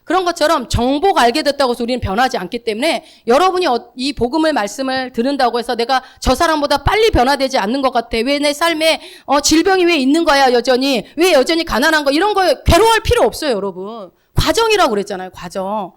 그런 것처럼 정보가 알게 됐다고 해서 우리는 변하지 않기 때문에 여러분이 이 복음의 말씀을 들은다고 해서 내가 저 사람보다 빨리 변화되지 않는 것 같아. 왜 내 삶에 질병이 왜 있는 거야 여전히. 왜 여전히 가난한 거. 이런 거에 괴로워할 필요 없어요 여러분. 과정이라고 그랬잖아요. 과정.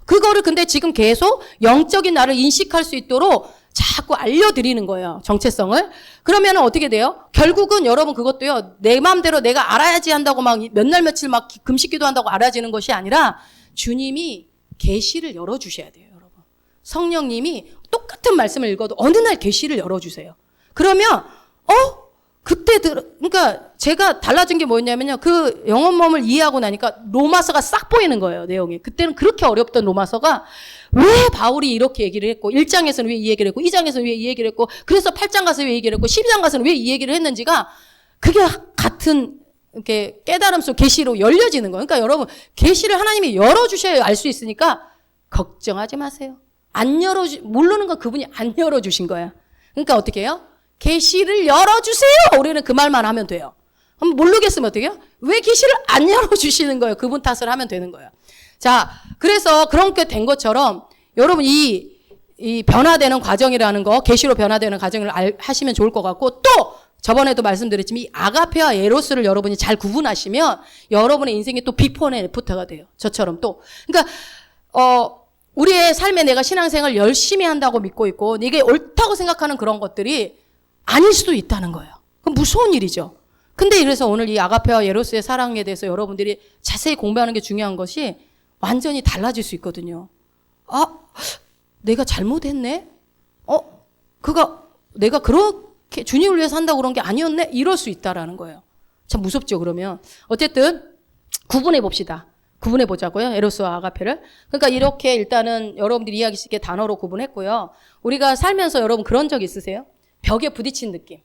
그거를 근데 지금 계속 영적인 나를 인식할 수 있도록 자꾸 알려드리는 거예요. 정체성을. 그러면 어떻게 돼요? 결국은 여러분 그것도요. 내 마음대로 내가 알아야지 한다고 막 몇 날 며칠 막 금식기도 한다고 알아지는 것이 아니라 주님이 계시를 열어주셔야 돼요. 여러분. 성령님이 똑같은 말씀을 읽어도 어느 날 계시를 열어주세요. 그러면 그러니까 제가 달라진 게 뭐였냐면요. 그 영혼몸을 이해하고 나니까 로마서가 싹 보이는 거예요. 내용이. 그때는 그렇게 어렵던 로마서가 왜 바울이 이렇게 얘기를 했고 1장에서는 왜 이 얘기를 했고 2장에서는 왜 이 얘기를 했고 그래서 8장 가서 왜 이 얘기를 했고 12장 가서는 왜 이 얘기를 했는지가 그게 같은 이렇게 깨달음 속 계시로 열려지는 거예요. 그러니까 여러분 계시를 하나님이 열어주셔야 알 수 있으니까 걱정하지 마세요. 모르는 건 그분이 안 열어주신 거야. 그러니까 어떻게 해요? 계시를 열어주세요. 우리는 그 말만 하면 돼요. 모르겠으면 어떻게 해요? 왜 계시를 안 열어주시는 거예요? 그분 탓을 하면 되는 거예요. 자, 그래서 그렇게 된 것처럼 여러분 이 변화되는 과정이라는 거, 계시로 변화되는 과정을 하시면 좋을 것 같고 또 저번에도 말씀드렸지만 이 아가페와 에로스를 여러분이 잘 구분하시면 여러분의 인생이 또 비포 앤 애프터가 돼요. 저처럼 또. 그러니까 우리의 삶에 내가 신앙생활을 열심히 한다고 믿고 있고 이게 옳다고 생각하는 그런 것들이 아닐 수도 있다는 거예요. 그럼 무서운 일이죠. 근데 이래서 오늘 이 아가페와 에로스의 사랑에 대해서 여러분들이 자세히 공부하는 게 중요한 것이 완전히 달라질 수 있거든요. 내가 잘못했네? 내가 그렇게 주님을 위해서 한다고 그런 게 아니었네? 이럴 수 있다라는 거예요. 참 무섭죠, 그러면. 어쨌든, 구분해 봅시다. 구분해 보자고요, 에로스와 아가페를. 그러니까 이렇게 일단은 여러분들이 이해하기 쉽게 단어로 구분했고요. 우리가 살면서 여러분 그런 적 있으세요? 벽에 부딪힌 느낌.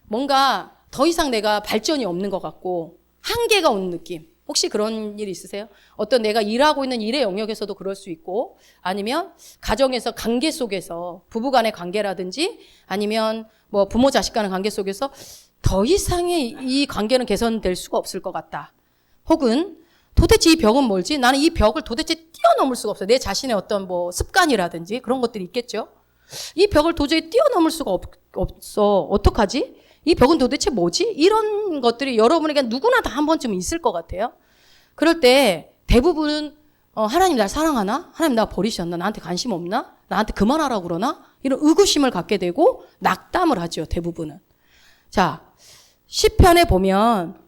뭔가 더 이상 내가 발전이 없는 것 같고, 한계가 오는 느낌. 혹시 그런 일 있으세요? 어떤 내가 일하고 있는 일의 영역에서도 그럴 수 있고 아니면 가정에서 관계 속에서 부부간의 관계라든지 아니면 뭐 부모 자식 간의 관계 속에서 더 이상의 이 관계는 개선될 수가 없을 것 같다. 혹은 도대체 이 벽은 뭘지? 나는 이 벽을 도대체 뛰어넘을 수가 없어. 내 자신의 어떤 뭐 습관이라든지 그런 것들이 있겠죠. 이 벽을 도저히 뛰어넘을 수가 없어. 어떡하지? 이 벽은 도대체 뭐지? 이런 것들이 여러분에게 누구나 다 한 번쯤은 있을 것 같아요. 그럴 때 대부분은 하나님 날 사랑하나? 하나님 나 버리셨나? 나한테 관심 없나? 나한테 그만하라고 그러나? 이런 의구심을 갖게 되고 낙담을 하죠. 대부분은. 자, 시편에 보면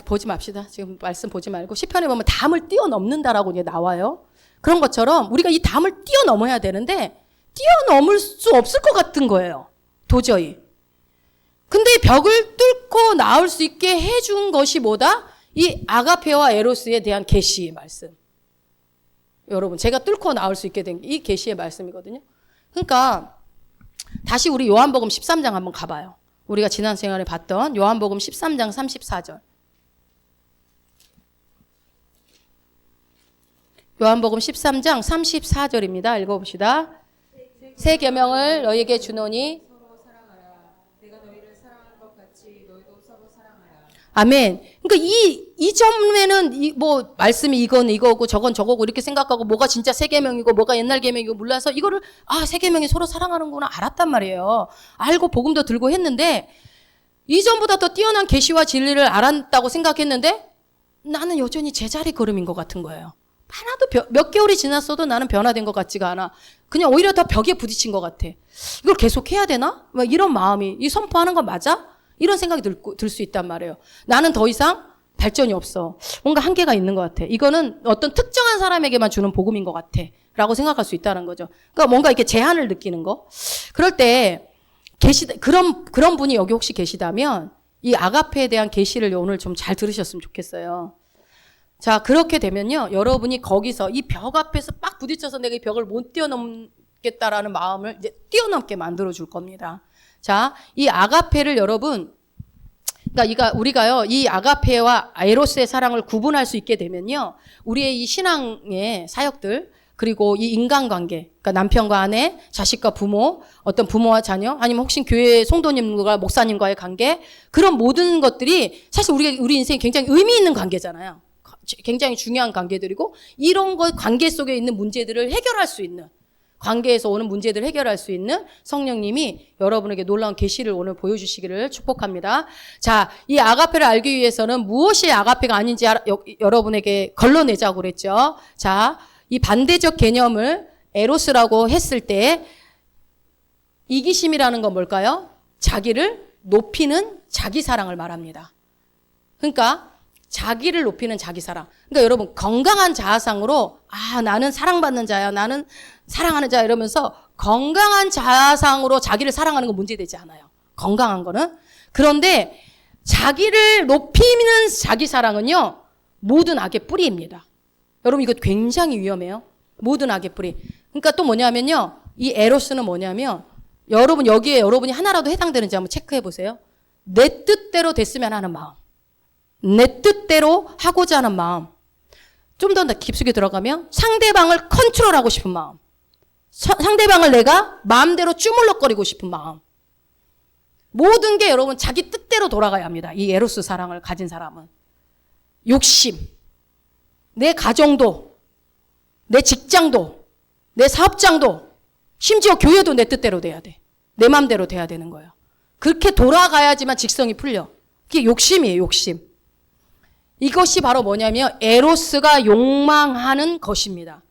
보지 맙시다. 지금 말씀 보지 말고 시편에 보면 담을 뛰어넘는다라고 이제 나와요. 그런 것처럼 우리가 이 담을 뛰어넘어야 되는데 뛰어넘을 수 없을 것 같은 거예요. 도저히. 근데 벽을 뚫고 나올 수 있게 해준 것이 뭐다? 이 아가페와 에로스에 대한 계시의 말씀. 여러분, 제가 뚫고 나올 수 있게 된 이 계시의 말씀이거든요. 그러니까 다시 우리 요한복음 13장 한번 가봐요. 우리가 지난 시간에 봤던 요한복음 13장 34절. 요한복음 13장 34절입니다. 읽어봅시다. 새 계명을 너희에게 주노니 아멘. 그러니까 이 점에는 뭐 말씀이 이건 이거고 저건 저거고 이렇게 생각하고 뭐가 진짜 새 계명이고 뭐가 옛날 계명이고 몰라서 이거를 새 계명이 서로 사랑하는구나 알았단 말이에요. 알고 복음도 들고 했는데 이전보다 더 뛰어난 계시와 진리를 알았다고 생각했는데 나는 여전히 제자리 걸음인 것 같은 거예요. 하나도 몇 개월이 지났어도 나는 변화된 것 같지가 않아. 그냥 오히려 더 벽에 부딪힌 것 같아. 이걸 계속 해야 되나? 막 이런 마음이, 이 선포하는 거 맞아? 이런 생각이 들 수 있단 말이에요. 나는 더 이상 발전이 없어. 뭔가 한계가 있는 것 같아. 이거는 어떤 특정한 사람에게만 주는 복음인 것 같아. 라고 생각할 수 있다는 거죠. 그러니까 뭔가 이렇게 제한을 느끼는 거. 그럴 때, 그런 분이 여기 혹시 계시다면, 이 아가페에 대한 계시를 오늘 좀 잘 들으셨으면 좋겠어요. 자, 그렇게 되면요, 여러분이 거기서 이 벽 앞에서 빡 부딪혀서 내가 이 벽을 못 뛰어넘겠다라는 마음을 이제 뛰어넘게 만들어 줄 겁니다. 자, 이 아가페를 여러분, 그러니까 우리가요, 이 아가페와 에로스의 사랑을 구분할 수 있게 되면요, 우리의 이 신앙의 사역들, 그리고 이 인간관계, 그러니까 남편과 아내, 자식과 부모, 어떤 부모와 자녀, 아니면 혹시 교회 성도님과 목사님과의 관계, 그런 모든 것들이 사실 우리 인생에 굉장히 의미 있는 관계잖아요. 굉장히 중요한 관계들이고, 이런 것 관계 속에 있는 문제들을 해결할 수 있는, 관계에서 오는 문제들을 해결할 수 있는 성령님이 여러분에게 놀라운 계시를 오늘 보여주시기를 축복합니다. 자, 이 아가페를 알기 위해서는 무엇이 아가페가 아닌지 여러분에게 걸러내자고 그랬죠. 자, 이 반대적 개념을 에로스라고 했을 때 이기심이라는 건 뭘까요? 자기를 높이는 자기 사랑을 말합니다. 그러니까 자기를 높이는 자기 사랑. 그러니까 여러분 건강한 자아상으로 나는 사랑받는 자야. 나는 사랑하는 자야 이러면서 건강한 자아상으로 자기를 사랑하는 건 문제되지 않아요. 건강한 거는. 그런데 자기를 높이는 자기 사랑은요. 모든 악의 뿌리입니다. 여러분 이거 굉장히 위험해요. 모든 악의 뿌리. 그러니까 또 뭐냐면요. 이 에로스는 뭐냐면 여러분 여기에 여러분이 하나라도 해당되는지 한번 체크해 보세요. 내 뜻대로 됐으면 하는 마음. 내 뜻대로 하고자 하는 마음. 좀 더 깊숙이 들어가면 상대방을 컨트롤하고 싶은 마음. 상대방을 내가 마음대로 쭈물럭거리고 싶은 마음. 모든 게 여러분 자기 뜻대로 돌아가야 합니다. 이 에로스 사랑을 가진 사람은. 욕심. 내 가정도, 내 직장도, 내 사업장도, 심지어 교회도 내 뜻대로 돼야 돼. 내 마음대로 돼야 되는 거예요. 그렇게 돌아가야지만 직성이 풀려. 그게 욕심이에요, 욕심. 이것이 바로 뭐냐면 에로스가 욕망하는 것입니다.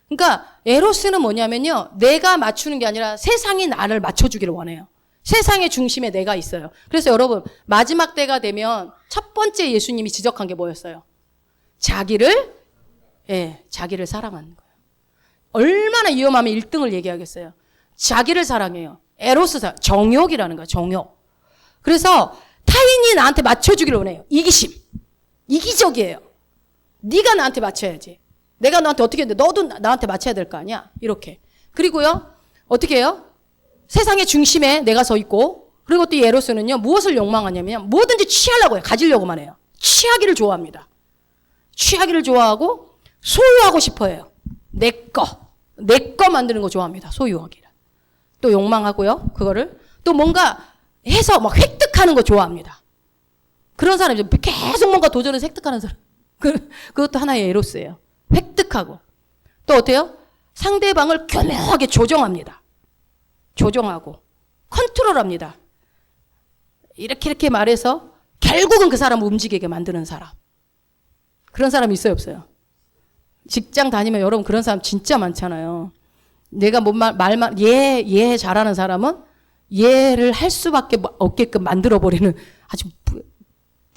그러니까 에로스는 뭐냐면요. 내가 맞추는 게 아니라 세상이 나를 맞춰주기를 원해요. 세상의 중심에 내가 있어요. 그래서 여러분 마지막 때가 되면 첫 번째 예수님이 지적한 게 뭐였어요? 자기를 사랑하는 거예요. 얼마나 위험하면 1등을 얘기하겠어요. 자기를 사랑해요. 에로스 사랑, 정욕이라는 거예요. 정욕. 그래서 타인이 나한테 맞춰주기를 원해요. 이기심. 이기적이에요. 네가 나한테 맞춰야지. 내가 너한테 어떻게 했는데 너도 나한테 맞춰야 될 거 아니야. 이렇게. 그리고요. 어떻게 해요? 세상의 중심에 내가 서 있고 그리고 또 이 에로스는요. 무엇을 욕망하냐면 뭐든지 취하려고 해요. 가지려고만 해요. 취하기를 좋아합니다. 취하기를 좋아하고 소유하고 싶어해요. 내 거 만드는 거 좋아합니다. 소유하기를. 또 욕망하고요. 그거를 또 뭔가 해서 막 획득하는 거 좋아합니다. 그런 사람이죠. 계속 뭔가 도전해서 획득하는 사람. 그것도 하나의 에로스예요. 획득하고. 또 어때요? 상대방을 교묘하게 조정합니다. 조정하고. 컨트롤합니다. 이렇게 말해서 결국은 그 사람을 움직이게 만드는 사람. 그런 사람 있어요, 없어요? 직장 다니면 여러분 그런 사람 진짜 많잖아요. 내가 말만 잘하는 사람은 얘를 할 수밖에 없게끔 만들어버리는 아주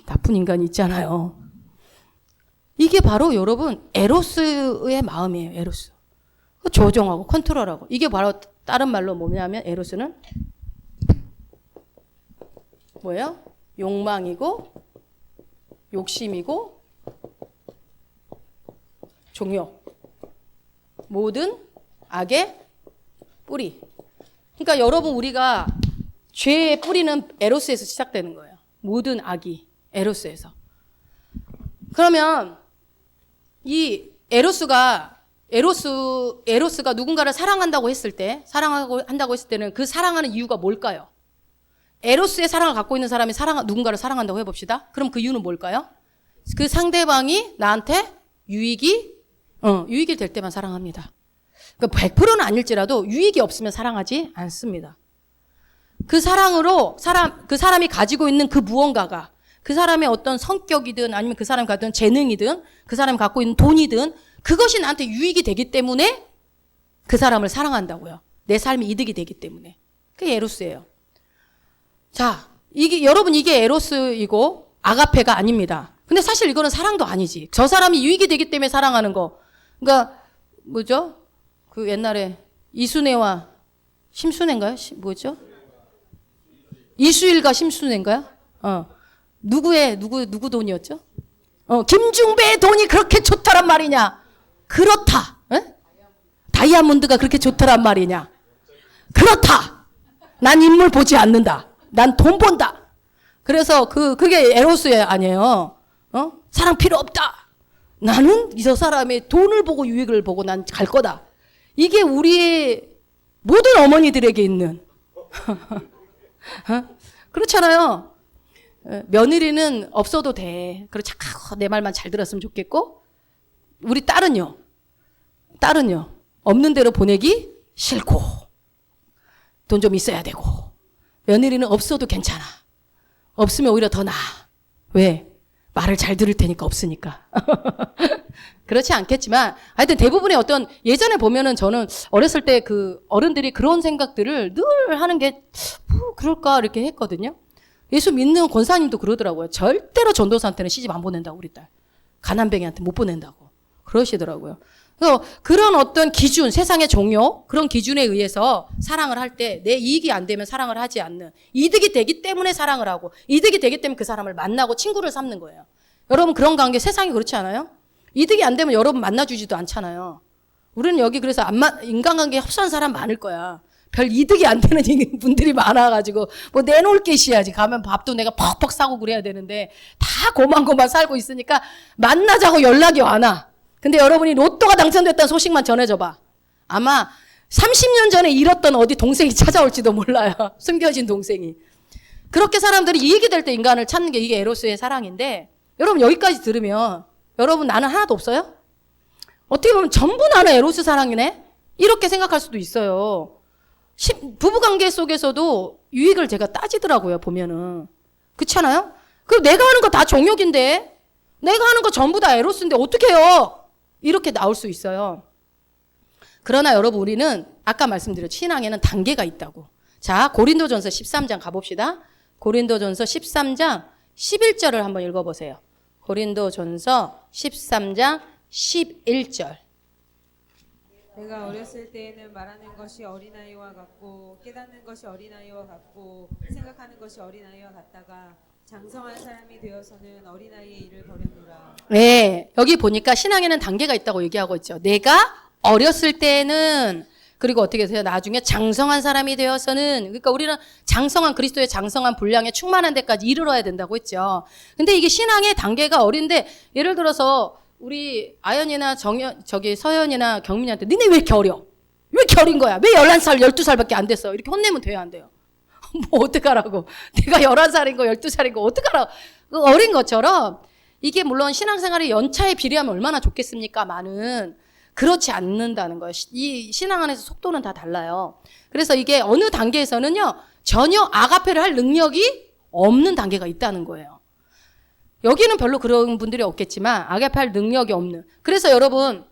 나쁜 인간이 있잖아요. 이게 바로 여러분 에로스의 마음이에요. 에로스. 조정하고 컨트롤하고. 이게 바로 다른 말로 뭐냐면 에로스는 뭐예요? 욕망이고 욕심이고 종욕. 모든 악의 뿌리. 그러니까 여러분 우리가 죄의 뿌리는 에로스에서 시작되는 거예요. 모든 악이 에로스에서. 그러면 이 에로스가 누군가를 사랑한다고 했을 때는 그 사랑하는 이유가 뭘까요? 에로스의 사랑을 갖고 있는 사람이 누군가를 사랑한다고 해봅시다. 그럼 그 이유는 뭘까요? 그 상대방이 나한테 유익이 될 때만 사랑합니다. 그러니까 100%는 아닐지라도 유익이 없으면 사랑하지 않습니다. 그 사랑으로 그 사람이 가지고 있는 그 무언가가 그 사람의 어떤 성격이든 아니면 그 사람이 갖던 재능이든 그 사람이 갖고 있는 돈이든 그것이 나한테 유익이 되기 때문에 그 사람을 사랑한다고요. 내 삶이 이득이 되기 때문에. 그게 에로스예요. 자, 여러분 이게 에로스이고 아가페가 아닙니다. 근데 사실 이거는 사랑도 아니지. 저 사람이 유익이 되기 때문에 사랑하는 거. 그러니까 뭐죠? 그 옛날에 이순애와 심순애인가요? 뭐죠? 이수일과 심순애인가요? 누구 돈이었죠? 김중배의 돈이 그렇게 좋다란 말이냐? 그렇다. 에? 다이아몬드가 그렇게 좋다란 말이냐? 그렇다. 난 인물 보지 않는다. 난 돈 본다. 그래서 그게 에로스 아니에요. 사랑 필요 없다. 나는 저 사람의 돈을 보고 유익을 보고 난 갈 거다. 이게 우리의 모든 어머니들에게 있는 그렇잖아요. 며느리는 없어도 돼. 그리고 착하고 내 말만 잘 들었으면 좋겠고 우리 딸은요. 없는 대로 보내기 싫고 돈 좀 있어야 되고 며느리는 없어도 괜찮아. 없으면 오히려 더 나아. 왜? 말을 잘 들을 테니까 없으니까. 그렇지 않겠지만 하여튼 대부분의 어떤 예전에 보면은 저는 어렸을 때 그 어른들이 그런 생각들을 늘 하는 게 뭐 그럴까 이렇게 했거든요. 예수 믿는 권사님도 그러더라고요. 절대로 전도사한테는 시집 안 보낸다고 우리 딸. 가난뱅이한테 못 보낸다고. 그러시더라고요. 그래서 그런 어떤 기준, 세상의 종교 그런 기준에 의해서 사랑을 할 때 내 이익이 안 되면 사랑을 하지 않는 이득이 되기 때문에 사랑을 하고 이득이 되기 때문에 그 사람을 만나고 친구를 삼는 거예요. 여러분 그런 관계 세상이 그렇지 않아요? 이득이 안 되면 여러분 만나주지도 않잖아요. 우리는 여기 그래서 인간관계에 협소한 사람 많을 거야. 별 이득이 안 되는 분들이 많아가지고 뭐 내놓을 게 있어야지. 가면 밥도 내가 퍽퍽 싸고 그래야 되는데 다 고만고만 살고 있으니까 만나자고 연락이 안 와. 근데 여러분이 로또가 당첨됐다는 소식만 전해줘봐. 아마 30년 전에 잃었던 어디 동생이 찾아올지도 몰라요. 숨겨진 동생이. 그렇게 사람들이 이익이 될 때 인간을 찾는 게 이게 에로스의 사랑인데 여러분 여기까지 들으면 여러분 나는 하나도 없어요? 어떻게 보면 전부 나는 에로스 사랑이네? 이렇게 생각할 수도 있어요. 부부관계 속에서도 유익을 제가 따지더라고요, 보면은. 그렇지 않아요? 그리고 내가 하는 거 다 정욕인데, 내가 하는 거 전부 다 에로스인데 어떻게 해요? 이렇게 나올 수 있어요. 그러나 여러분 우리는 아까 말씀드렸죠. 신앙에는 단계가 있다고. 자, 고린도전서 13장 가봅시다. 고린도전서 13장 11절을 한번 읽어보세요. 고린도전서 13장 11절. 내가 어렸을 때에는 말하는 것이 어린아이와 같고 깨닫는 것이 어린아이와 같고 생각하는 것이 어린아이와 같다가 장성한 사람이 되어서는 어린아이의 일을 버렸노라. 네, 여기 보니까 신앙에는 단계가 있다고 얘기하고 있죠. 내가 어렸을 때는 그리고 어떻게 해서요? 나중에 장성한 사람이 되어서는 그러니까 우리는 장성한 그리스도의 장성한 분량에 충만한 데까지 이르러야 된다고 했죠. 근데 이게 신앙의 단계가 어린데 예를 들어서 우리 아연이나 서연이나 경민이한테 니네 왜 이렇게 어려? 왜 이렇게 어린 거야? 왜 11살, 12살밖에 안 됐어? 이렇게 혼내면 돼요, 안 돼요? 뭐 어떡하라고. 내가 11살인 거 12살인 거 어떡하라고. 어린 것처럼 이게 물론 신앙생활의 연차에 비례하면 얼마나 좋겠습니까만은 그렇지 않는다는 거예요. 이 신앙 안에서 속도는 다 달라요. 그래서 이게 어느 단계에서는요. 전혀 아가페를 할 능력이 없는 단계가 있다는 거예요. 여기는 별로 그런 분들이 없겠지만 아가페 할 능력이 없는. 그래서 여러분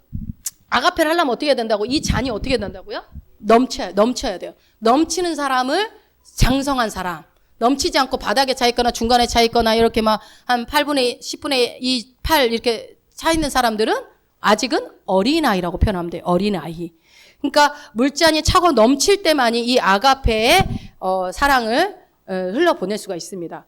아가페를 하려면 어떻게 해야 된다고? 이 잔이 어떻게 해야 된다고요? 넘쳐야 돼요. 넘치는 사람을 장성한 사람. 넘치지 않고 바닥에 차 있거나 중간에 차 있거나 이렇게 막 한 8분의 10분의 2, 8 이렇게 차 있는 사람들은 아직은 어린아이라고 표현하면 돼요. 어린아이. 그러니까 물잔이 차고 넘칠 때만이 이 아가페의 사랑을 흘러보낼 수가 있습니다.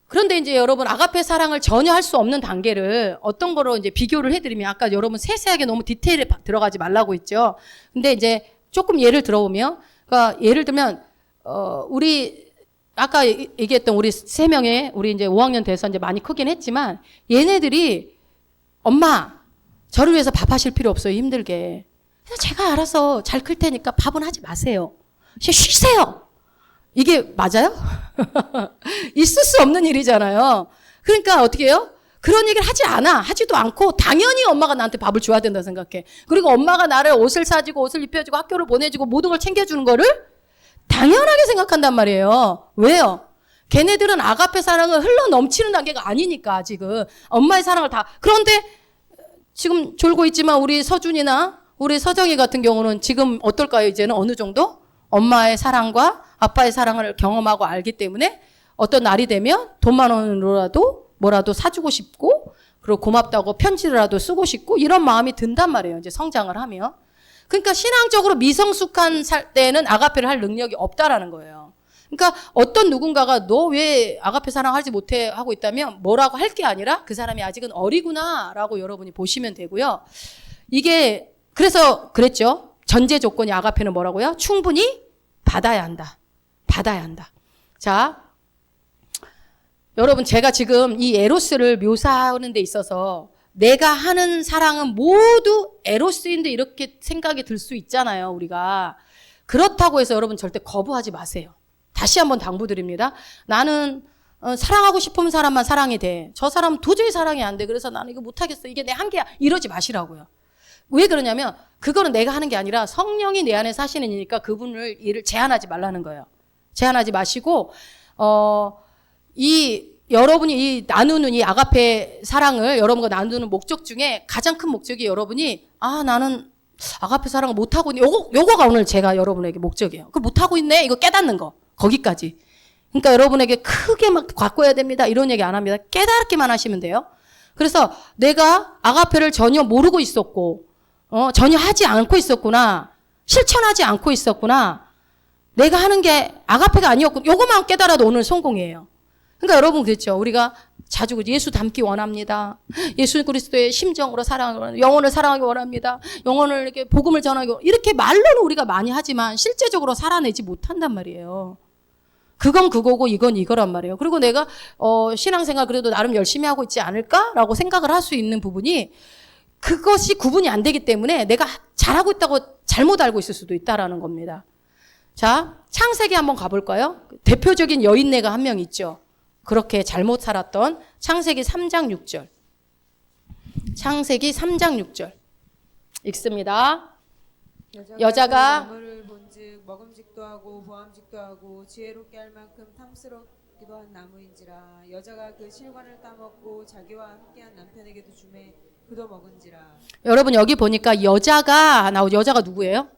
그런데 이제 여러분 아가페 사랑을 전혀 할 수 없는 단계를 어떤 거로 이제 비교를 해드리면 아까 여러분 세세하게 너무 디테일에 들어가지 말라고 했죠. 근데 이제 조금 예를 들어보면 그러니까 예를 들면 우리 아까 얘기했던 우리 3명의 우리 이제 5학년 돼서 이제 많이 크긴 했지만 얘네들이 엄마 저를 위해서 밥 하실 필요 없어요. 힘들게. 그래서 제가 알아서 잘 클 테니까 밥은 하지 마세요. 쉬세요. 이게 맞아요? 있을 수 없는 일이잖아요. 그러니까 어떻게 해요? 그런 얘기를 하지도 않고 당연히 엄마가 나한테 밥을 줘야 된다 생각해. 그리고 엄마가 나를 옷을 사주고 옷을 입혀주고 학교를 보내주고 모든 걸 챙겨주는 거를 당연하게 생각한단 말이에요. 왜요? 걔네들은 아가페 사랑을 흘러 넘치는 단계가 아니니까 지금 엄마의 사랑을 다. 그런데 지금 졸고 있지만 우리 서준이나 우리 서정이 같은 경우는 지금 어떨까요? 이제는 어느 정도 엄마의 사랑과 아빠의 사랑을 경험하고 알기 때문에 어떤 날이 되면 돈만 원으로라도 뭐라도 사주고 싶고 그리고 고맙다고 편지라도 쓰고 싶고 이런 마음이 든단 말이에요. 이제 성장을 하면. 그러니까 신앙적으로 미성숙한 때는 아가페를 할 능력이 없다라는 거예요. 그러니까 어떤 누군가가 너 왜 아가페 사랑하지 못해 하고 있다면 뭐라고 할 게 아니라 그 사람이 아직은 어리구나라고 여러분이 보시면 되고요. 이게 그래서 그랬죠. 전제 조건이 아가페는 뭐라고요? 충분히 받아야 한다. 받아야 한다. 자, 여러분 제가 지금 이 에로스를 묘사하는 데 있어서 내가 하는 사랑은 모두 에로스인데 이렇게 생각이 들 수 있잖아요. 우리가. 그렇다고 해서 여러분 절대 거부하지 마세요. 다시 한번 당부드립니다. 나는 사랑하고 싶은 사람만 사랑이 돼. 저 사람은 도저히 사랑이 안 돼. 그래서 나는 이거 못하겠어. 이게 내 한계야. 이러지 마시라고요. 왜 그러냐면 그거는 내가 하는 게 아니라 성령이 내 안에 사시는 이니까 그분을 일을 제한하지 말라는 거예요. 제한하지 마시고 여러분이 이 나누는 이 아가페 사랑을 여러분과 나누는 목적 중에 가장 큰 목적이 여러분이 나는 아가페 사랑을 못하고 있네. 요거가 오늘 제가 여러분에게 목적이에요. 그 못하고 있네. 이거 깨닫는 거. 거기까지. 그러니까 여러분에게 크게 막 바꿔야 됩니다. 이런 얘기 안 합니다. 깨닫기만 하시면 돼요. 그래서 내가 아가페를 전혀 모르고 있었고 전혀 하지 않고 있었구나. 실천하지 않고 있었구나. 내가 하는 게 아가페가 아니었구나. 요것만 깨달아도 오늘 성공이에요. 그러니까 여러분 그랬죠. 우리가 자주 예수 닮기 원합니다. 예수 그리스도의 심정으로 사랑하기 원합니다. 영혼을 사랑하기 원합니다. 영혼을 이렇게 복음을 전하기 원합니다. 이렇게 말로는 우리가 많이 하지만 실제적으로 살아내지 못한단 말이에요. 그건 그거고 이건 이거란 말이에요. 그리고 내가 신앙생활 그래도 나름 열심히 하고 있지 않을까라고 생각을 할 수 있는 부분이 그것이 구분이 안 되기 때문에 내가 잘하고 있다고 잘못 알고 있을 수도 있다라는 겁니다. 자, 창세기 한번 가볼까요? 대표적인 여인네가 한 명 있죠. 그렇게 잘못 살았던 창세기 3장 6절. 창세기 3장 6절. 읽습니다. 여자가 나무를 본즉 먹음직도 하고 보암직도 하고 지혜롭게 할 만큼 탐스럽기도 한 나무인지라. 여자가 그 실과를 따먹고 자기와 함께한 남편에게도 주매 그도 먹은지라. 여러분 여기 보니까 여자가 누구예요?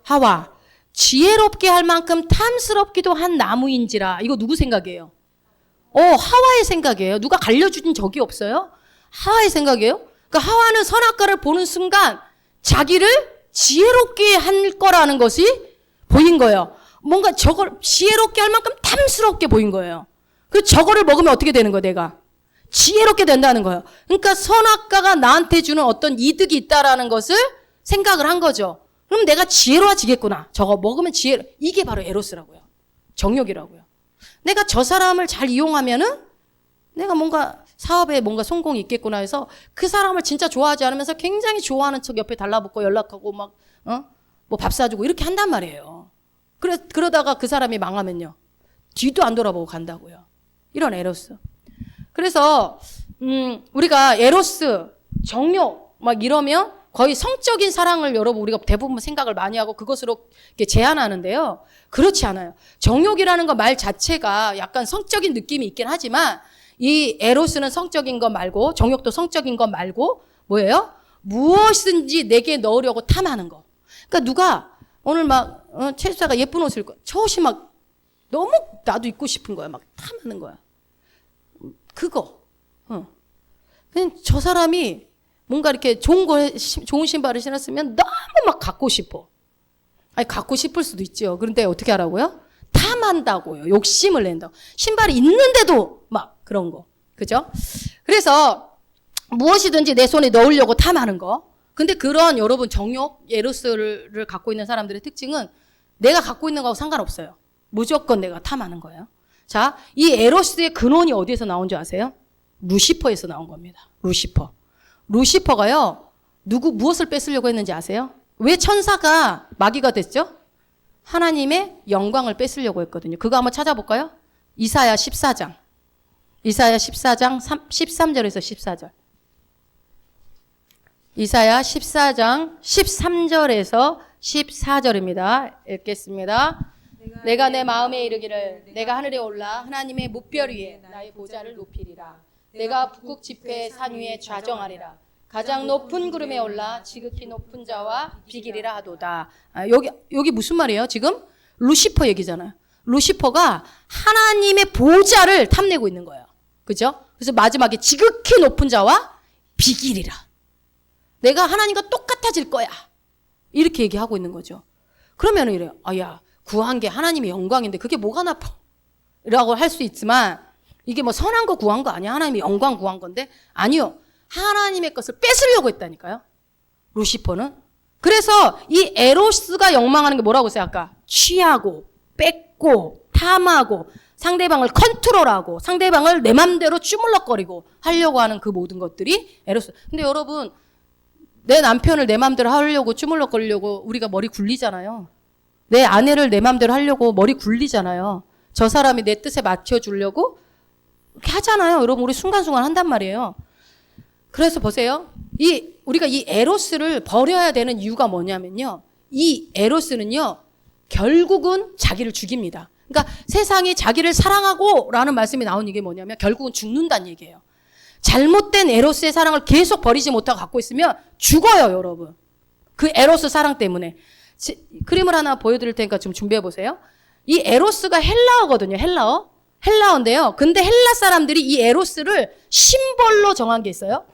하와. 지혜롭게 할 만큼 탐스럽기도 한 나무인지라. 이거 누구 생각이에요? 하와의 생각이에요. 누가 알려준 적이 없어요? 하와의 생각이에요. 그러니까 하와는 선악과를 보는 순간 자기를 지혜롭게 할 거라는 것이 보인 거예요. 뭔가 저걸 지혜롭게 할 만큼 탐스럽게 보인 거예요. 그 저거를 먹으면 어떻게 되는 거예요, 내가? 지혜롭게 된다는 거예요. 그러니까 선악과가 나한테 주는 어떤 이득이 있다라는 것을 생각을 한 거죠. 그럼 내가 지혜로워지겠구나. 저거 먹으면 이게 바로 에로스라고요. 정욕이라고요. 내가 저 사람을 잘 이용하면은 내가 뭔가 사업에 뭔가 성공이 있겠구나 해서 그 사람을 진짜 좋아하지 않으면서 굉장히 좋아하는 척 옆에 달라붙고 연락하고 막, 뭐 밥 사주고 이렇게 한단 말이에요. 그러다가 그 사람이 망하면요. 뒤도 안 돌아보고 간다고요. 이런 에로스. 그래서, 우리가 에로스, 정욕, 막 이러면 거의 성적인 사랑을 여러분 우리가 대부분 생각을 많이 하고 그것으로 이렇게 제한하는데요. 그렇지 않아요. 정욕이라는 거 말 자체가 약간 성적인 느낌이 있긴 하지만 이 에로스는 성적인 것 말고 정욕도 성적인 것 말고 뭐예요? 무엇이든지 내게 넣으려고 탐하는 거. 그러니까 누가 오늘 막 최수사가 예쁜 옷을 입고 저 옷이 막 너무 나도 입고 싶은 거야. 막 탐하는 거야. 그거. 그냥 저 사람이 뭔가 이렇게 좋은 신발을 신었으면 너무 막 갖고 싶어. 아니, 갖고 싶을 수도 있죠. 그런데 어떻게 하라고요? 탐한다고요. 욕심을 낸다고. 신발이 있는데도 막 그런 거. 그죠? 그래서 무엇이든지 내 손에 넣으려고 탐하는 거. 근데 그런 여러분 정욕, 에로스를 갖고 있는 사람들의 특징은 내가 갖고 있는 거하고 상관없어요. 무조건 내가 탐하는 거예요. 자, 이 에로스의 근원이 어디에서 나온 줄 아세요? 루시퍼에서 나온 겁니다. 루시퍼가요, 무엇을 뺏으려고 했는지 아세요? 왜 천사가 마귀가 됐죠? 하나님의 영광을 뺏으려고 했거든요. 그거 한번 찾아볼까요? 이사야 14장. 이사야 14장 13절에서 14절. 이사야 14장 13절에서 14절입니다. 읽겠습니다. 내가 내 마음에 이르기를 내가 하늘에 올라 하나님의 무별 위에 나의 보좌를 높이리라. 내가 북극 지폐의 산 위에 좌정하리라. 가장 높은 구름에 올라 지극히 높은 자와 비기리라 하도다. 여기 무슨 말이에요? 지금 루시퍼 얘기잖아요. 루시퍼가 하나님의 보좌를 탐내고 있는 거예요. 그죠? 그래서 마지막에 지극히 높은 자와 비기리라. 내가 하나님과 똑같아질 거야. 이렇게 얘기하고 있는 거죠. 그러면 이래요. 야, 구한 게 하나님의 영광인데 그게 뭐가 나빠? 라고 할 수 있지만 이게 뭐 선한 거 구한 거 아니야? 하나님의 영광 구한 건데? 아니요. 하나님의 것을 뺏으려고 했다니까요. 루시퍼는. 그래서 이 에로스가 욕망하는 게 뭐라고 했어요? 아까 취하고 뺏고 탐하고 상대방을 컨트롤하고 상대방을 내 맘대로 주물럭거리고 하려고 하는 그 모든 것들이 에로스. 근데 여러분 내 남편을 내 맘대로 하려고 주물럭거리려고 우리가 머리 굴리잖아요. 내 아내를 내 맘대로 하려고 머리 굴리잖아요. 저 사람이 내 뜻에 맞춰주려고 이렇게 하잖아요. 여러분 우리 순간순간 한단 말이에요. 그래서 보세요. 우리가 이 에로스를 버려야 되는 이유가 뭐냐면요. 이 에로스는요. 결국은 자기를 죽입니다. 그러니까 세상이 자기를 사랑하고 라는 말씀이 나온 이게 뭐냐면 결국은 죽는다는 얘기예요. 잘못된 에로스의 사랑을 계속 버리지 못하고 갖고 있으면 죽어요, 여러분. 그 에로스 사랑 때문에. 그림을 하나 보여드릴 테니까 좀 준비해 보세요. 이 에로스가 헬라어거든요. 헬라어인데요. 근데 헬라 사람들이 이 에로스를 심볼로 정한 게 있어요.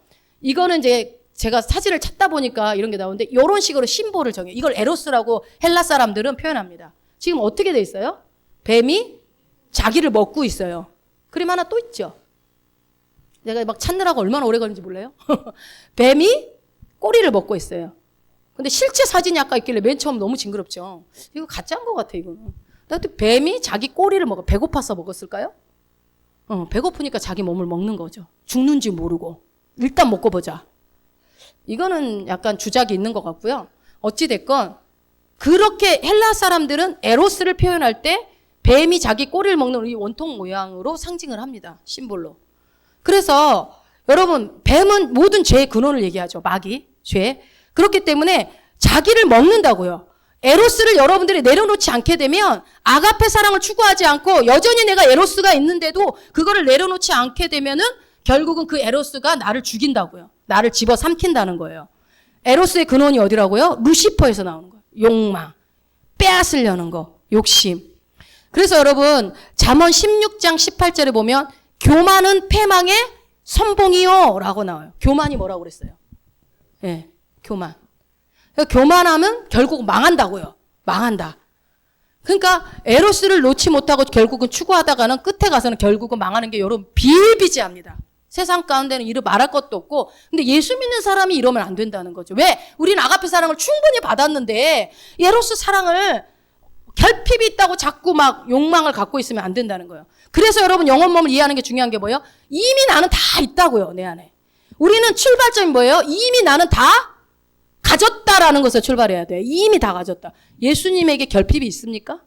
이거는 이제 제가 사진을 찾다 보니까 이런 게 나오는데 이런 식으로 심볼을 정해요. 이걸 에로스라고 헬라 사람들은 표현합니다. 지금 어떻게 돼 있어요? 뱀이 자기를 먹고 있어요. 그림 하나 또 있죠. 내가 막 찾느라고 얼마나 오래 걸리는지 몰라요? 뱀이 꼬리를 먹고 있어요. 근데 실제 사진이 아까 있길래 맨 처음 너무 징그럽죠. 이거 가짜인 것 같아, 이거는. 근데 뱀이 자기 꼬리를 먹어. 배고파서 먹었을까요? 배고프니까 자기 몸을 먹는 거죠. 죽는지 모르고. 일단 먹고 보자. 이거는 약간 주작이 있는 것 같고요. 어찌됐건 그렇게 헬라 사람들은 에로스를 표현할 때 뱀이 자기 꼬리를 먹는 이 원통 모양으로 상징을 합니다. 심볼로. 그래서 여러분 뱀은 모든 죄의 근원을 얘기하죠. 마귀, 죄. 그렇기 때문에 자기를 먹는다고요. 에로스를 여러분들이 내려놓지 않게 되면 아가페 사랑을 추구하지 않고 여전히 내가 에로스가 있는데도 그거를 내려놓지 않게 되면은 결국은 그 에로스가 나를 죽인다고요. 나를 집어삼킨다는 거예요. 에로스의 근원이 어디라고요? 루시퍼에서 나오는 거예요. 욕망, 빼앗으려는 거, 욕심. 그래서 여러분 잠언 16장 18절에 보면 교만은 패망의 선봉이요 라고 나와요. 교만이 뭐라고 그랬어요? 예, 교만. 교만하면 결국 망한다고요. 망한다. 그러니까 에로스를 놓지 못하고 결국은 추구하다가는 끝에 가서는 결국은 망하는 게 여러분 비일비재합니다. 세상 가운데는 이루 말할 것도 없고 근데 예수 믿는 사람이 이러면 안 된다는 거죠. 왜? 우리는 아가페 사랑을 충분히 받았는데 에로스 사랑을 결핍이 있다고 자꾸 막 욕망을 갖고 있으면 안 된다는 거예요. 그래서 여러분 영혼 몸을 이해하는 게 중요한 게 뭐예요? 이미 나는 다 있다고요. 내 안에. 우리는 출발점이 뭐예요? 이미 나는 다 가졌다라는 것을 출발해야 돼요. 이미 다 가졌다. 예수님에게 결핍이 있습니까?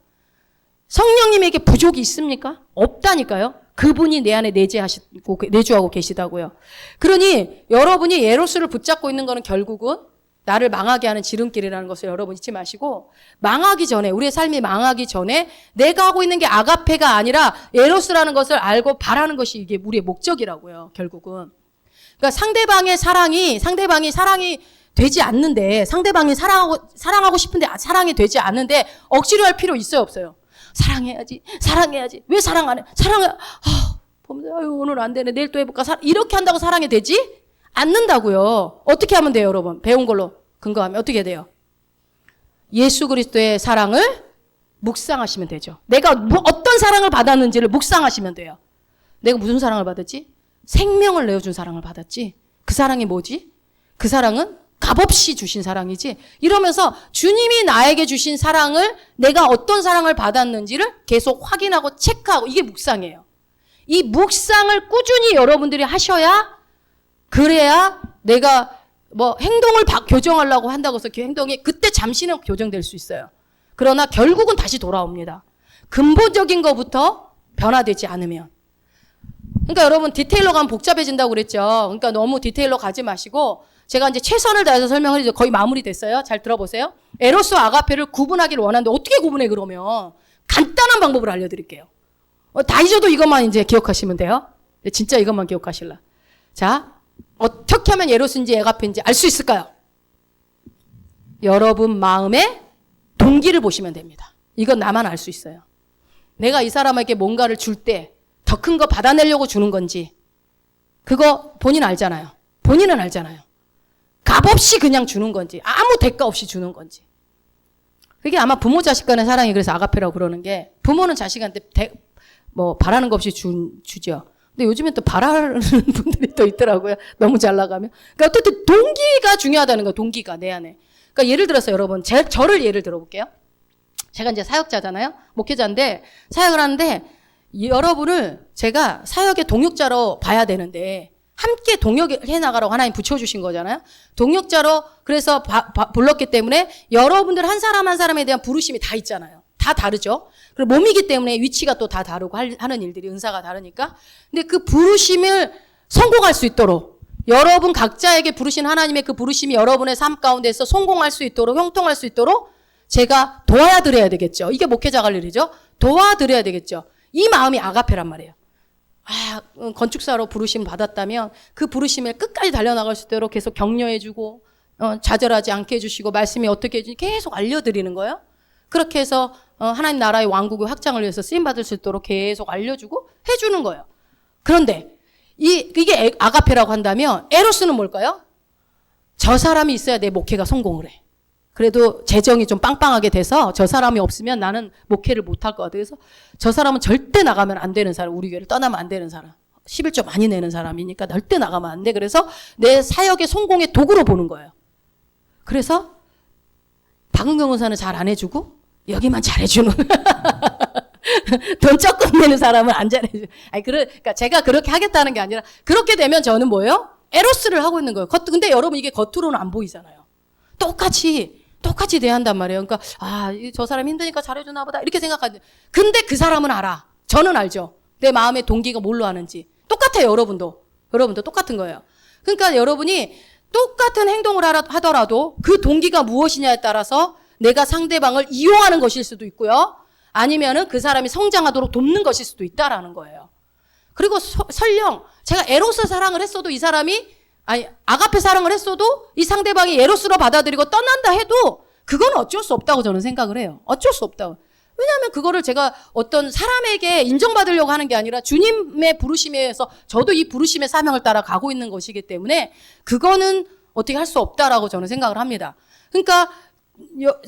성령님에게 부족이 있습니까? 없다니까요. 그분이 내 안에 내주하고 계시다고요. 그러니 여러분이 에로스를 붙잡고 있는 거는 결국은 나를 망하게 하는 지름길이라는 것을 여러분 잊지 마시고 망하기 전에 우리의 삶이 망하기 전에 내가 하고 있는 게 아가페가 아니라 에로스라는 것을 알고 바라는 것이 이게 우리의 목적이라고요. 결국은. 그러니까 상대방이 사랑이 되지 않는데 상대방이 사랑하고 싶은데 사랑이 되지 않는데 억지로 할 필요 있어요, 없어요? 사랑해야지. 왜 사랑 안 해? 오늘 안 되네. 내일 또 해볼까? 이렇게 한다고 사랑이 되지? 않는다고요. 어떻게 하면 돼요, 여러분? 배운 걸로 근거하면 어떻게 돼요? 예수 그리스도의 사랑을 묵상하시면 되죠. 내가 어떤 사랑을 받았는지를 묵상하시면 돼요. 내가 무슨 사랑을 받았지? 생명을 내어준 사랑을 받았지. 그 사랑이 뭐지? 그 사랑은 값없이 주신 사랑이지. 이러면서 주님이 나에게 주신 사랑을 내가 어떤 사랑을 받았는지를 계속 확인하고 체크하고 이게 묵상이에요. 이 묵상을 꾸준히 여러분들이 하셔야 그래야 내가 뭐 행동을 교정하려고 한다고 해서 그 행동이 그때 잠시는 교정될 수 있어요. 그러나 결국은 다시 돌아옵니다. 근본적인 것부터 변화되지 않으면. 그러니까 여러분 디테일로 가면 복잡해진다고 그랬죠. 그러니까 너무 디테일로 가지 마시고 제가 이제 최선을 다해서 설명을 이제 거의 마무리됐어요. 잘 들어보세요. 에로스와 아가페를 구분하기를 원하는데 어떻게 구분해 그러면? 간단한 방법을 알려드릴게요. 다 잊어도 이것만 이제 기억하시면 돼요. 진짜 이것만 기억하실라. 자, 어떻게 하면 에로스인지 아가페인지 알 수 있을까요? 여러분 마음의 동기를 보시면 됩니다. 이건 나만 알 수 있어요. 내가 이 사람에게 뭔가를 줄 때 더 큰 거 받아내려고 주는 건지 그거 본인 알잖아요. 본인은 알잖아요. 값없이 그냥 주는 건지 아무 대가 없이 주는 건지. 그게 아마 부모 자식 간의 사랑이 그래서 아가페라고 그러는 게 부모는 자식한테 바라는 거 없이 주죠. 근데 요즘엔 또 바라는 분들이 또 있더라고요. 너무 잘 나가면. 그러니까 어쨌든 동기가 중요하다는 거예요. 동기가 내 안에. 그러니까 예를 들어서 여러분 저를 예를 들어볼게요. 제가 이제 사역자잖아요. 목회자인데 사역을 하는데 여러분을 제가 사역의 동역자로 봐야 되는데 함께 동역해 나가라고 하나님 붙여주신 거잖아요. 동역자로 그래서 불렀기 때문에 여러분들 한 사람 한 사람에 대한 부르심이 다 있잖아요. 다 다르죠. 그리고 몸이기 때문에 위치가 또 다 다르고 하는 일들이 은사가 다르니까. 근데 그 부르심을 성공할 수 있도록 여러분 각자에게 부르신 하나님의 그 부르심이 여러분의 삶 가운데서 성공할 수 있도록 형통할 수 있도록 제가 도와드려야 되겠죠. 이게 목회자가 할 일이죠. 도와드려야 되겠죠. 이 마음이 아가페란 말이에요. 건축사로 부르심 받았다면 그 부르심에 끝까지 달려나갈 수 있도록 계속 격려해주고 좌절하지 않게 해주시고 말씀이 어떻게 해주는지 계속 알려드리는 거예요. 그렇게 해서 하나님 나라의 왕국의 확장을 위해서 쓰임받을 수 있도록 계속 알려주고 해주는 거예요. 그런데 이게 아가페라고 한다면 에로스는 뭘까요? 저 사람이 있어야 내 목회가 성공을 해. 그래도 재정이 좀 빵빵하게 돼서 저 사람이 없으면 나는 목회를 못할 것 같아요. 그래서 저 사람은 절대 나가면 안 되는 사람, 우리 교회를 떠나면 안 되는 사람. 11조 많이 내는 사람이니까 절대 나가면 안 돼. 그래서 내 사역의 성공의 도구로 보는 거예요. 그래서 박은경 의사는 잘 안 해주고 여기만 잘해주는 돈 조금 내는 사람은 안 잘해주고. 그러니까 제가 그렇게 하겠다는 게 아니라 그렇게 되면 저는 뭐예요? 에로스를 하고 있는 거예요. 근데 여러분 이게 겉으로는 안 보이잖아요. 똑같이 대한단 말이에요. 그러니까 저 사람 힘드니까 잘해주나 보다 이렇게 생각하는데 근데 그 사람은 알아. 저는 알죠. 내 마음의 동기가 뭘로 하는지. 똑같아요. 여러분도 똑같은 거예요. 그러니까 여러분이 똑같은 행동을 하더라도 그 동기가 무엇이냐에 따라서 내가 상대방을 이용하는 것일 수도 있고요. 아니면은 그 사람이 성장하도록 돕는 것일 수도 있다라는 거예요. 그리고 설령 제가 에로스 사랑을 했어도 이 사람이 아가페 사랑을 했어도 이 상대방이 에로스로 받아들이고 떠난다 해도 그건 어쩔 수 없다고 저는 생각을 해요. 어쩔 수 없다고. 왜냐하면 그거를 제가 어떤 사람에게 인정받으려고 하는 게 아니라 주님의 부르심에 의해서 저도 이 부르심의 사명을 따라 가고 있는 것이기 때문에 그거는 어떻게 할 수 없다라고 저는 생각을 합니다. 그러니까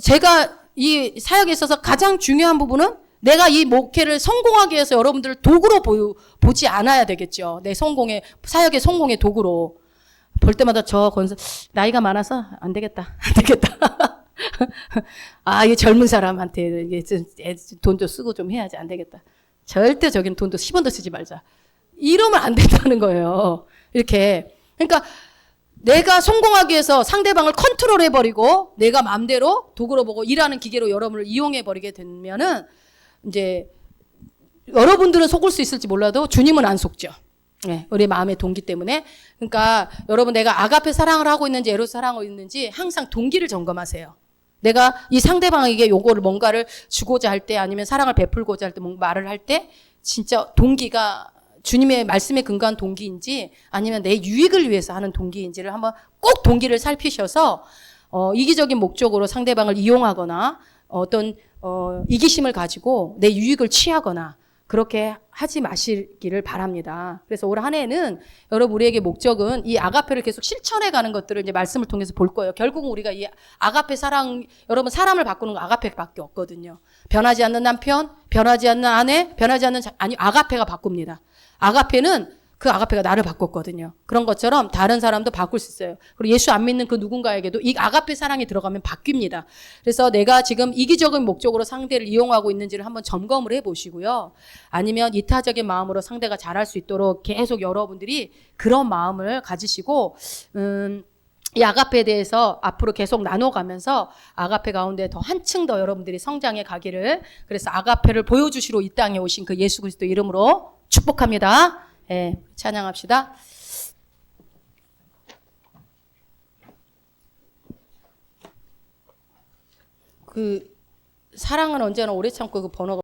제가 이 사역에 있어서 가장 중요한 부분은 내가 이 목회를 성공하기 위해서 여러분들을 도구로 보지 않아야 되겠죠. 내 사역의 성공의 도구로. 볼 때마다 나이가 많아서 안 되겠다. 이 젊은 사람한테 돈도 쓰고 좀 해야지. 안 되겠다. 절대 저기는 돈도 10원도 쓰지 말자. 이러면 안 된다는 거예요. 이렇게. 그러니까 내가 성공하기 위해서 상대방을 컨트롤해버리고 내가 마음대로 도구로 보고 일하는 기계로 여러분을 이용해버리게 되면은 이제 여러분들은 속을 수 있을지 몰라도 주님은 안 속죠. 네, 우리 마음의 동기 때문에. 그러니까 여러분 내가 아가페 사랑을 하고 있는지 에로스 사랑하고 있는지 항상 동기를 점검하세요. 내가 이 상대방에게 요거를 뭔가를 주고자 할 때 아니면 사랑을 베풀고자 할 때 뭔가 말을 할 때 진짜 동기가 주님의 말씀에 근거한 동기인지 아니면 내 유익을 위해서 하는 동기인지를 한번 꼭 동기를 살피셔서 이기적인 목적으로 상대방을 이용하거나 어떤 이기심을 가지고 내 유익을 취하거나 그렇게 하지 마시기를 바랍니다. 그래서 올 한 해는 여러분 우리에게 목적은 이 아가페를 계속 실천해 가는 것들을 이제 말씀을 통해서 볼 거예요. 결국은 우리가 이 아가페 사랑, 여러분 사람을 바꾸는 거 아가페밖에 없거든요. 변하지 않는 남편, 변하지 않는 아내, 아가페가 바꿉니다. 아가페는 그 아가페가 나를 바꿨거든요. 그런 것처럼 다른 사람도 바꿀 수 있어요. 그리고 예수 안 믿는 그 누군가에게도 이 아가페 사랑이 들어가면 바뀝니다. 그래서 내가 지금 이기적인 목적으로 상대를 이용하고 있는지를 한번 점검을 해보시고요. 아니면 이타적인 마음으로 상대가 잘할 수 있도록 계속 여러분들이 그런 마음을 가지시고 이 아가페에 대해서 앞으로 계속 나눠가면서 아가페 가운데 더 한층 더 여러분들이 성장해 가기를, 그래서 아가페를 보여주시러 이 땅에 오신 그 예수 그리스도 이름으로 축복합니다. 예, 찬양합시다. 그 사랑은 언제나 오래 참고 그 번호가